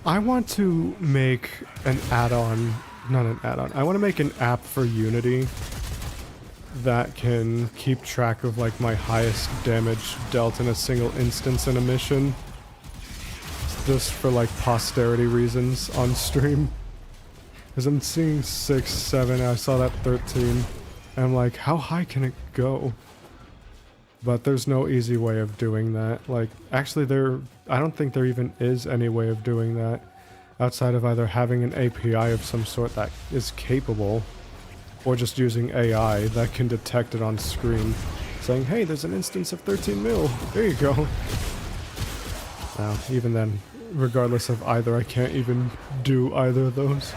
I want to make an add-on, not an add-on, I want to make an app for Unity that can keep track of like my highest damage dealt in a single instance in a mission. Just for like posterity reasons on stream. Because I'm seeing 6, 7, I saw that 13. And I'm like, how high can it go? But there's no easy way of doing that. Like, actually I don't think there even is any way of doing that. Outside of either having an API of some sort that is capable, or just using AI that can detect it on screen. Saying, hey, there's an instance of 13 mil. There you go. Now, even then, regardless of either, I can't even do either of those.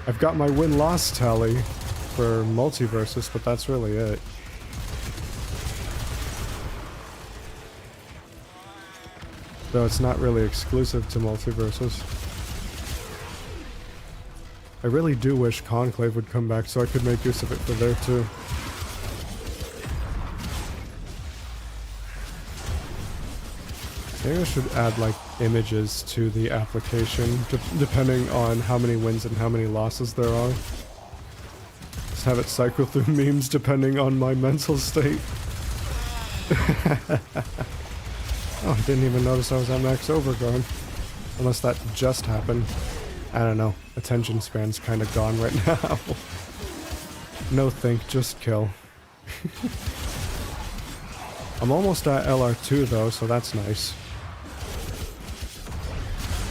I've got my win-loss tally for multiverses, but that's really it. Though it's not really exclusive to multiverses. I really do wish Conclave would come back so I could make use of it for there too. Maybe I should add like images to the application, depending on how many wins and how many losses there are. Just have it cycle through memes depending on my mental state. Oh, I didn't even notice I was at max overguard. Unless that just happened. I don't know. Attention span's kind of gone right now. No think, just kill. I'm almost at LR2 though, so that's nice.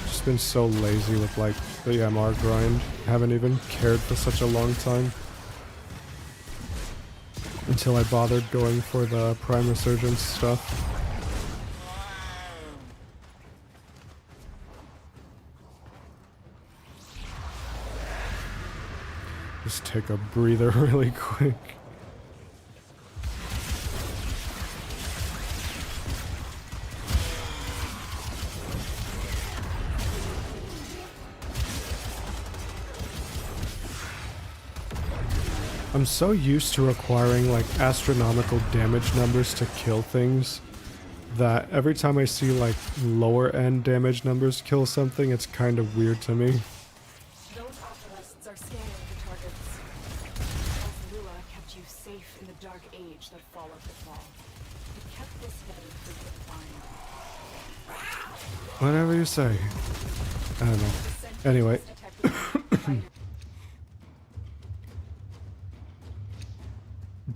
Just been so lazy with like the MR grind. Haven't even cared for such a long time. until I bothered going for the Prime Resurgence stuff. Just take a breather really quick. I'm so used to requiring like astronomical damage numbers to kill things that every time I see like lower end damage numbers kill something, it's kind of weird to me. Those operatists are scanning the targets. Lua kept you safe in the dark age that followed the fall. It kept this hidden for your find. Whatever you say. I don't know. Anyway.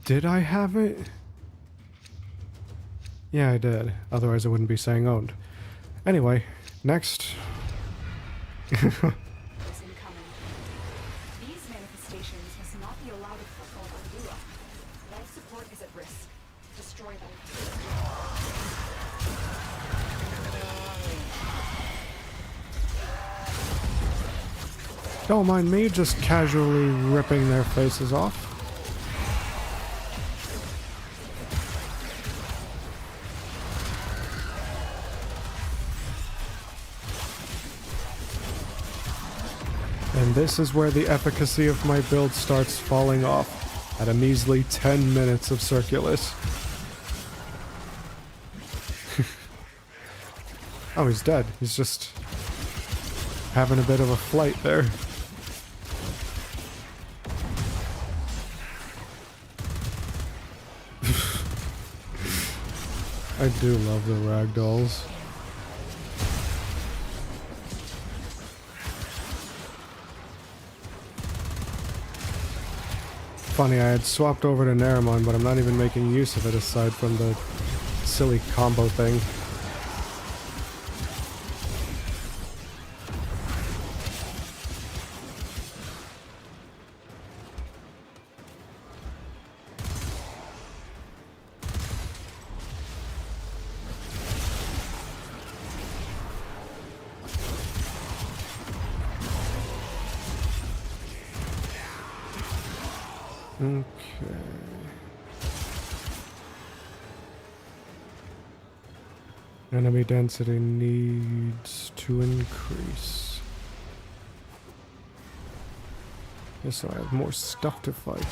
Did I have it? Yeah, I did. Otherwise I wouldn't be saying owned. Anyway, next. Is incoming. These manifestations must not be allowed to fulfill by Lua. Life support is at risk. Destroy them. Don't mind me just casually ripping their faces off. And this is where the efficacy of my build starts falling off, at a measly 10 minutes of Circulus. Oh, he's dead. He's just having a bit of a flight there. I do love the ragdolls. Funny, I had swapped over to Naramon, but I'm not even making use of it aside from the silly combo thing. Okay. Enemy density needs to increase. Yes, so I have more stuff to fight.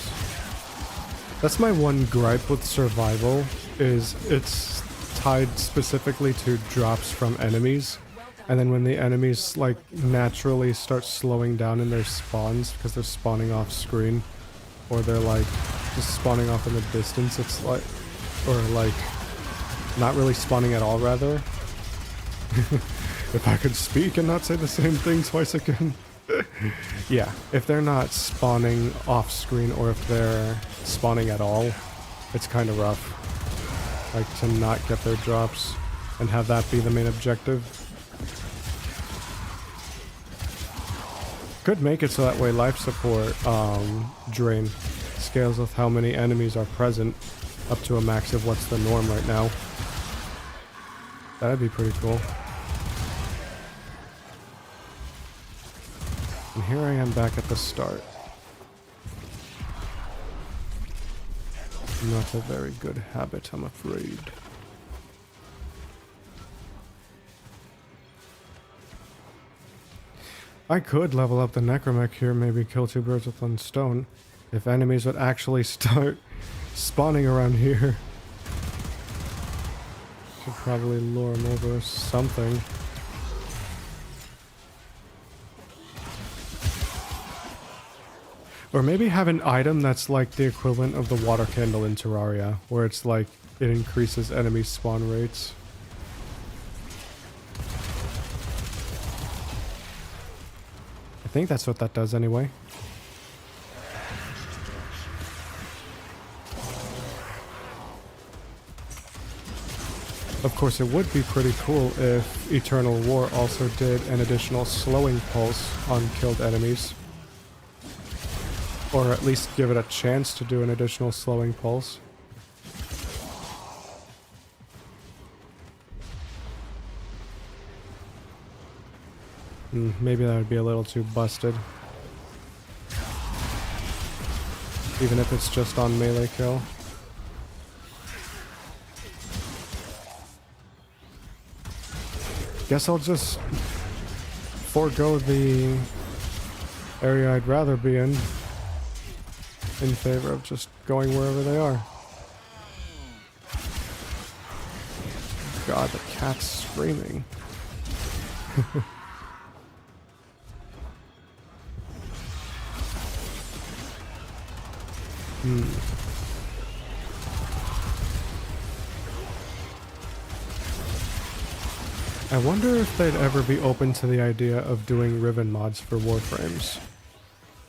That's my one gripe with survival, is it's tied specifically to drops from enemies. And then when the enemies like naturally start slowing down in their spawns because they're spawning off screen, or they're like just spawning off in the distance, it's like, or like not really spawning at all, rather. If I could speak and not say the same thing twice again. Yeah, if they're not spawning off screen, or if they're spawning at all, it's kind of rough. Like to not get their drops and have that be the main objective. Could make it so that way life support drain scales with how many enemies are present up to a max of what's the norm right now. That'd be pretty cool. And here I am back at the start. Not a very good habit, I'm afraid. I could level up the Necromech here, maybe kill two birds with one stone, if enemies would actually start spawning around here. Should probably lure them over or something. Or maybe have an item that's like the equivalent of the water candle in Terraria, where it's like it increases enemy spawn rates. I think that's what that does anyway. Of course, it would be pretty cool if Eternal War also did an additional slowing pulse on killed enemies. Or at least give it a chance to do an additional slowing pulse. Maybe that would be a little too busted. Even if it's just on melee kill. Guess I'll just forego the area I'd rather be in favor of just going wherever they are. God, the cat's screaming. I wonder if they'd ever be open to the idea of doing Riven mods for Warframes.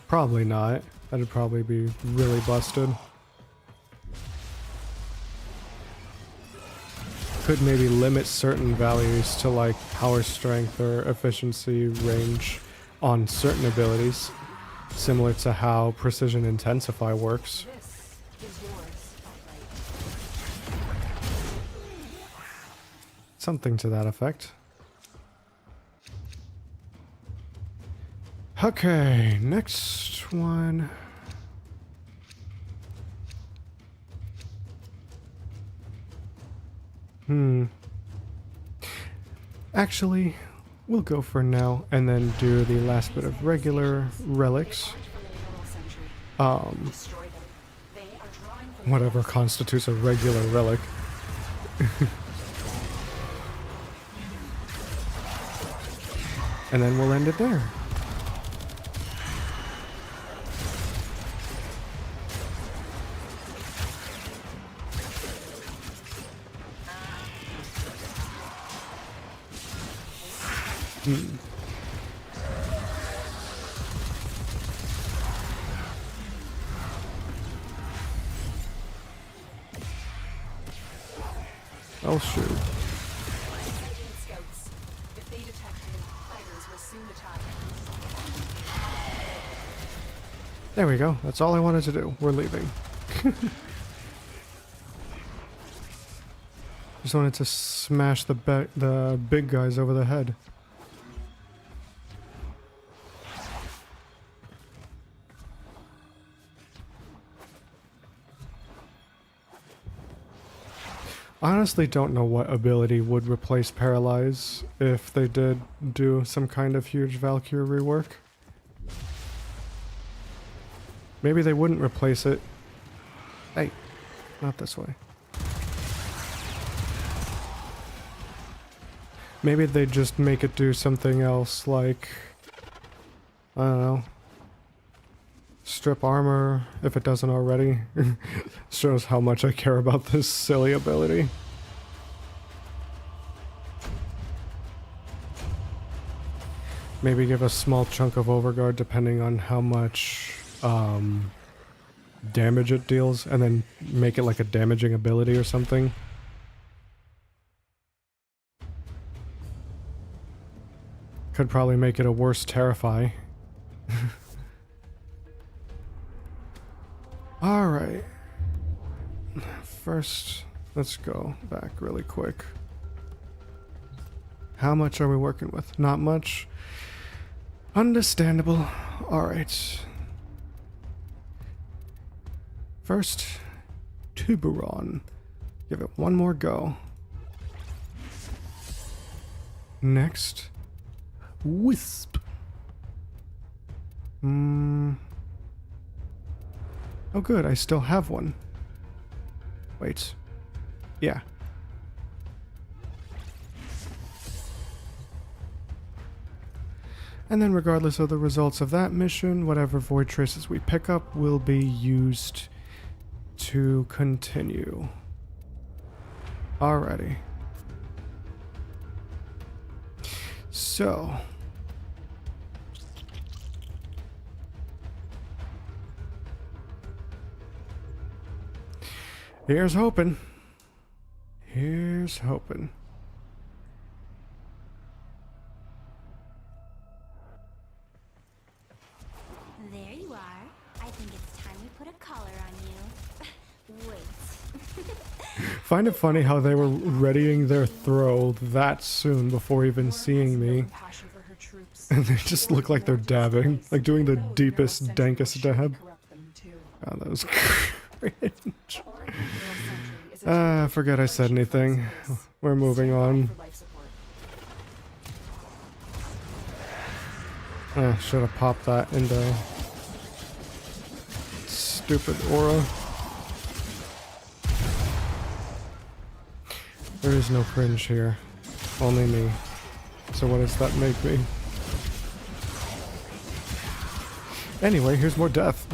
Probably not. That'd probably be really busted. Could maybe limit certain values to like power strength or efficiency range on certain abilities, similar to how Precision Intensify works. This is yours, Something to that effect. Okay, next one. Actually, we'll go for now and then do the last bit of regular relics. Whatever constitutes a regular relic. And then we'll end it there. Oh shoot. scouts. If they detect him, fighters will soon attack. There we go. That's all I wanted to do. We're leaving. Just wanted to smash the big guys over the head. I honestly don't know what ability would replace Paralyze if they did do some kind of huge Valkyrie rework. Maybe they wouldn't replace it. Hey, not this way. Maybe they'd just make it do something else like, I don't know, strip armor if it doesn't already. Shows how much I care about this silly ability. Maybe give a small chunk of overguard depending on how much damage it deals, and then make it like a damaging ability or something. Could probably make it a worse Terrify. Alright. First, let's go back really quick. How much are we working with? Not much. Understandable. Alright. First, Tuberon. Give it one more go. Next, Wisp. Oh good, I still have one. Wait. Yeah. And then regardless of the results of that mission, whatever void traces we pick up will be used to continue. Alrighty. So. Here's hoping. Here's hoping. There you are. I think put a collar on you. Wait. Find it funny how they were readying their throw that soon before even seeing me. Compassion for her troops. And they just look like they're dabbing. Like doing the deepest, dankest dab. Corrupt them too. Oh, that was cringe. I forget I said anything. We're moving on. For life support. Should have popped that into stupid aura. There is no cringe here. Only me. So what does that make me? Anyway, here's more death.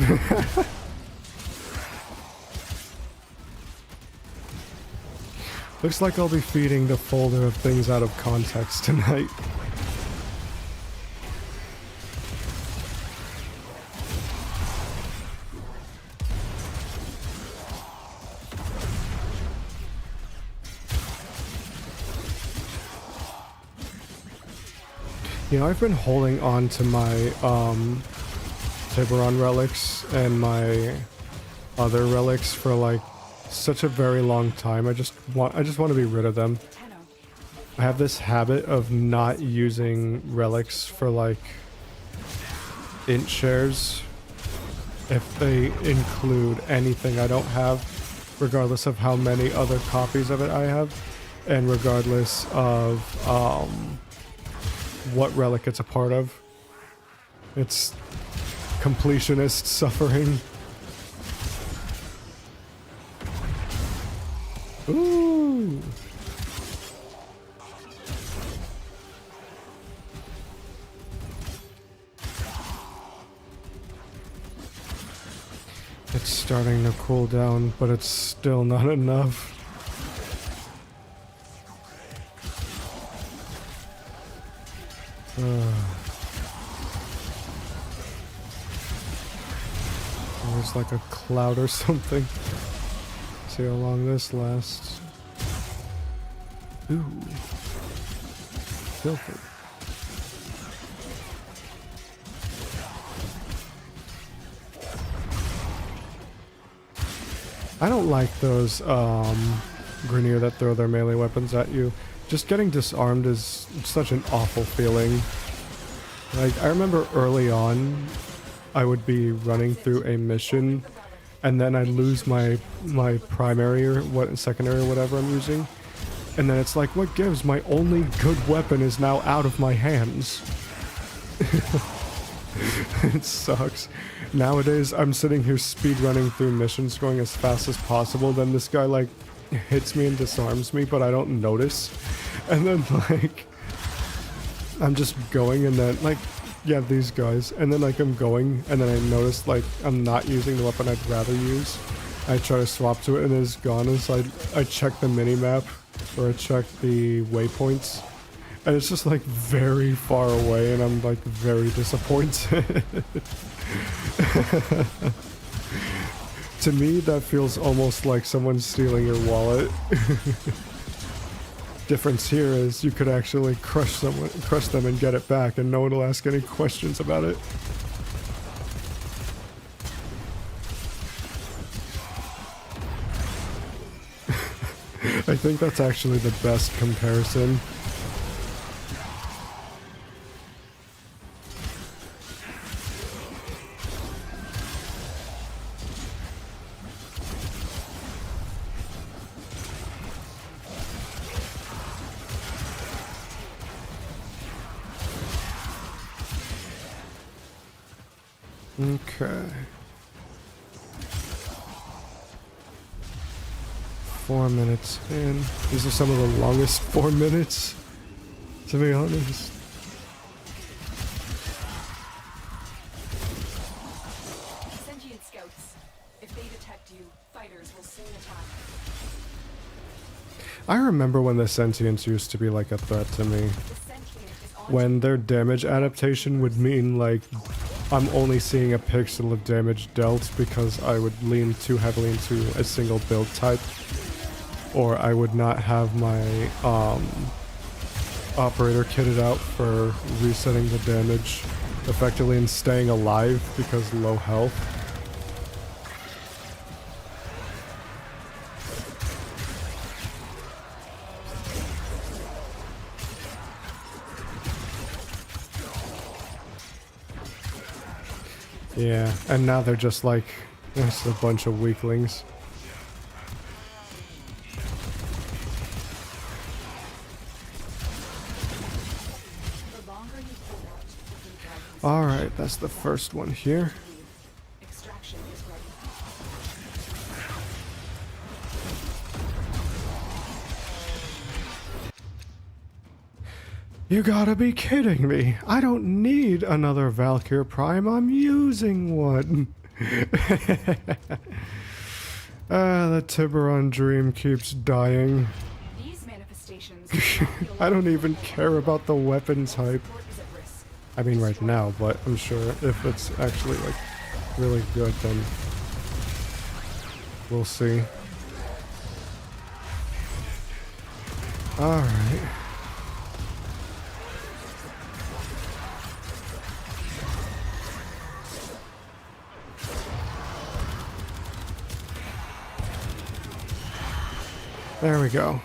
Looks like I'll be feeding the folder of things out of context tonight. You know, I've been holding on to my Tiburon relics and my other relics for like such a very long time. I just want to be rid of them. I have this habit of not using relics for like int shares if they include anything I don't have, regardless of how many other copies of it I have, and regardless of what relic it's a part of. It's completionist suffering. Ooh. It's starting to cool down, but it's still not enough. There's like a cloud or something. See how long this lasts. Ooh. Filthy. I don't like those Grineer that throw their melee weapons at you. Just getting disarmed is such an awful feeling. Like, I remember early on, I would be running through a mission, and then I'd lose my primary or secondary or whatever I'm using. And then it's like, what gives? My only good weapon is now out of my hands. It sucks. Nowadays, I'm sitting here speed running through missions going as fast as possible, then this guy like hits me and disarms me, but I don't notice. And then like, I'm just going and then like, yeah, these guys. And then like I'm going and then I notice like I'm not using the weapon I'd rather use. I try to swap to it and it's gone, and so I check the mini-map, or I check the waypoints, and it's just like very far away, and I'm like very disappointed. To me, that feels almost like someone stealing your wallet. Difference here is you could actually crush them and get it back, and no one will ask any questions about it. I think that's actually the best comparison. Okay. 4 minutes in. These are some of the longest 4 minutes, to be honest. Sentient scouts. If they detect you, fighters will soon attack. I remember when the sentients used to be like a threat to me. The sentient is on When their damage adaptation would mean like I'm only seeing a pixel of damage dealt because I would lean too heavily into a single build type, or I would not have my operator kitted out for resetting the damage effectively and staying alive because low health. Yeah, and now they're just like, just a bunch of weaklings. The longer you hold out, the dragons Alright, that's the first one here. leave. Extraction is ready. You gotta be kidding me. I don't need another Valkyr Prime. I'm using one. The Tiburon dream keeps dying. These manifestations I don't even care about the weapons hype. support is at risk. I mean right now, but I'm sure if it's actually like really good, then we'll see. Alright. There we go.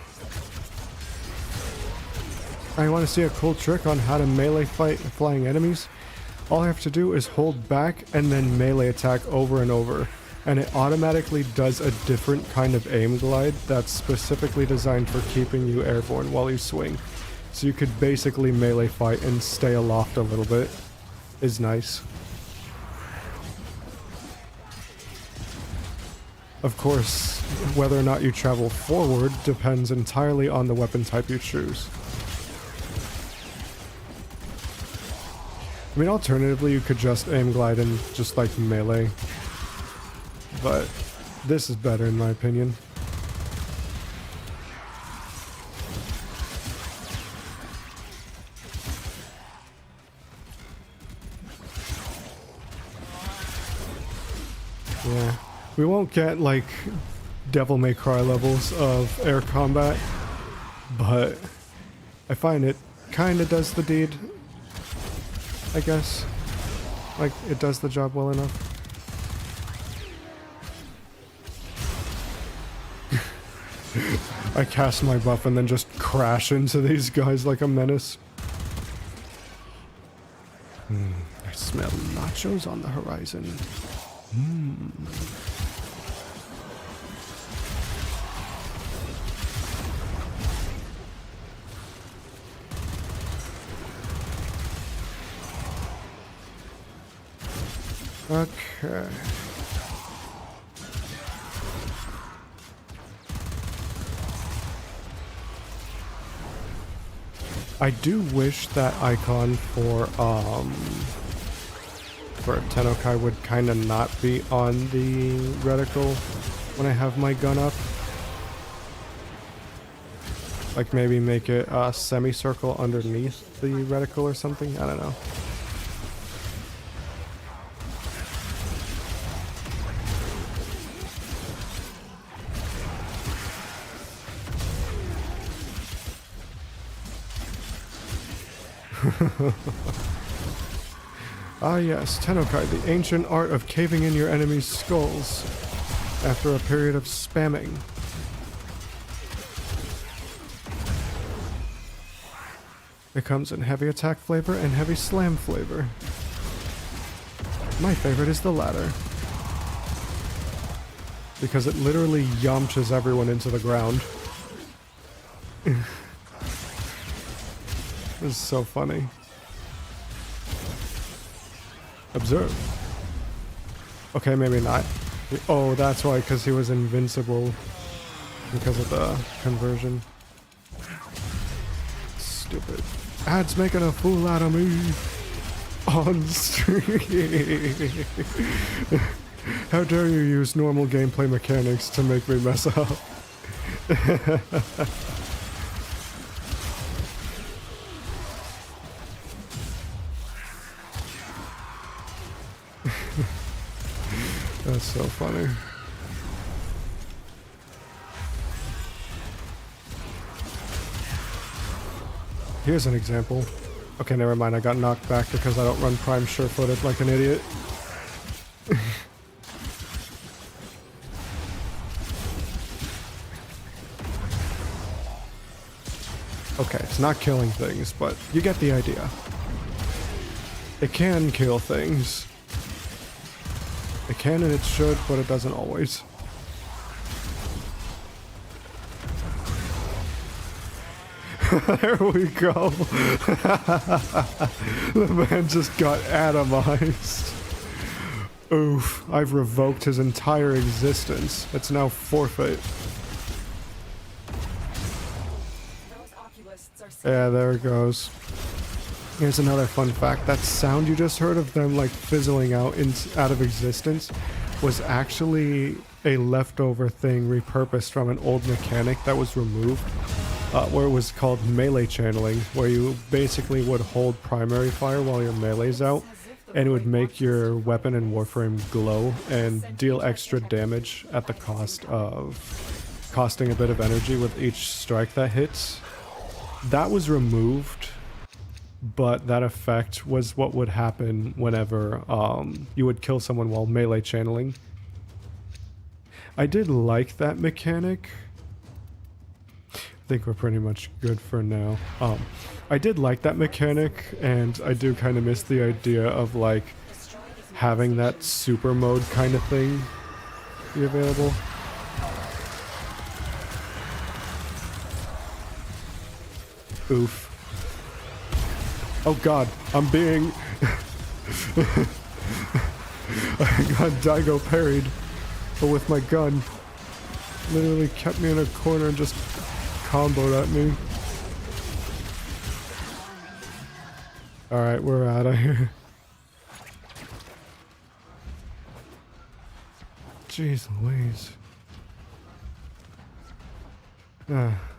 I want to see a cool trick on how to melee fight flying enemies. All I have to do is hold back and then melee attack over and over, and it automatically does a different kind of aim glide that's specifically designed for keeping you airborne while you swing. So you could basically melee fight and stay aloft a little bit. Is nice. Of course, whether or not you travel forward depends entirely on the weapon type you choose. I mean, alternatively, you could just aim glide and just like melee. But this is better in my opinion. Yeah. We won't get like Devil May Cry levels of air combat, but I find it kind of does the deed, I guess. Like, it does the job well enough. I cast my buff and then just crash into these guys like a menace. I smell nachos on the horizon. Okay. I do wish that icon for Tennokai would kind of not be on the reticle when I have my gun up. Like maybe make it a semicircle underneath the reticle or something. I don't know. Ah yes, Tennokai, the ancient art of caving in your enemy's skulls after a period of spamming. It comes in heavy attack flavor and heavy slam flavor. My favorite is the latter, because it literally yamchas everyone into the ground. This is so funny. Observe. Okay, maybe not. Oh, that's why, because he was invincible because of the conversion. Stupid. Ad's making a fool out of me on stream. How dare you use normal gameplay mechanics to make me mess up? That's so funny. Here's an example. Okay, never mind. I got knocked back because I don't run Prime sure-footed like an idiot. Okay, it's not killing things, but you get the idea. It can kill things. can and it should, but it doesn't always. There we go. The man just got atomized. Oof, I've revoked his entire existence. It's now forfeit. Those oculists are Yeah, there it goes. Here's another fun fact. That sound you just heard of them like fizzling out out of existence was actually a leftover thing repurposed from an old mechanic that was removed. Where it was called melee channeling, where you basically would hold primary fire while your melee's out, and it would make your weapon in Warframe glow and deal extra damage at the cost of costing a bit of energy with each strike that hits. That was removed, but that effect was what would happen whenever you would kill someone while melee channeling. I did like that mechanic. I think we're pretty much good for now. I did like that mechanic, and I do kind of miss the idea of like having that super mode kind of thing be available. Oof. Oh god, I'm being... I got Daigo parried, but with my gun. Literally kept me in a corner and just comboed at me. Alright, we're out of here. Jeez Louise.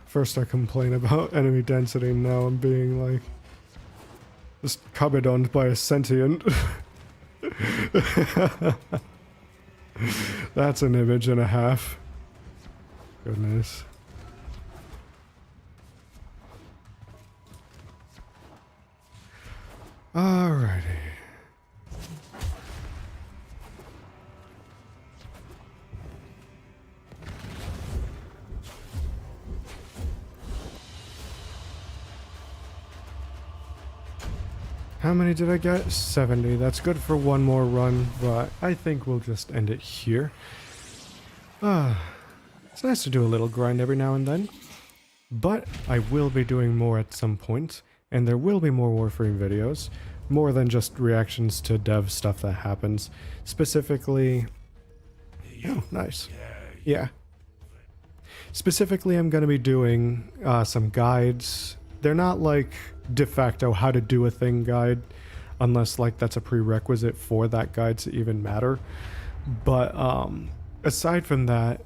First I complain about enemy density, now I'm being like... just kabedoned by a sentient. That's an image and a half. Goodness. Alrighty. How many did I get? 70. That's good for one more run, but I think we'll just end it here. It's nice to do a little grind every now and then, but I will be doing more at some point. And there will be more Warframe videos, more than just reactions to dev stuff that happens. Specifically... Oh, nice. Yeah. Specifically, I'm going to be doing some guides. They're not like de facto how to do a thing guide, unless like that's a prerequisite for that guide to even matter. But aside from that,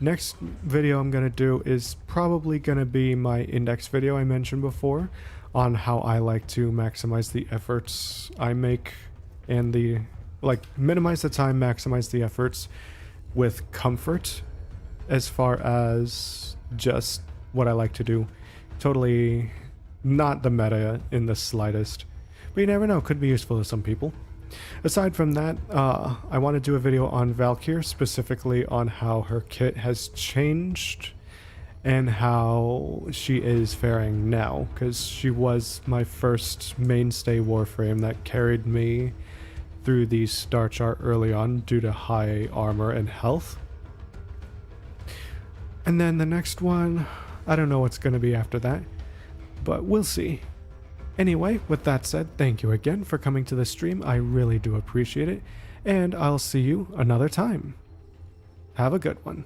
next video I'm going to do is probably going to be my index video I mentioned before on how I like to maximize the efforts I make and the, like, minimize the time, maximize the efforts with comfort as far as just what I like to do. Totally not the meta in the slightest, but you never know, could be useful to some people. Aside from that, I want to do a video on Valkyr, specifically on how her kit has changed and how she is faring now, because she was my first mainstay Warframe that carried me through the star chart early on due to high armor and health. And then the next one, I don't know what's going to be after that, but we'll see. Anyway, with that said, thank you again for coming to the stream. I really do appreciate it, and I'll see you another time. Have a good one.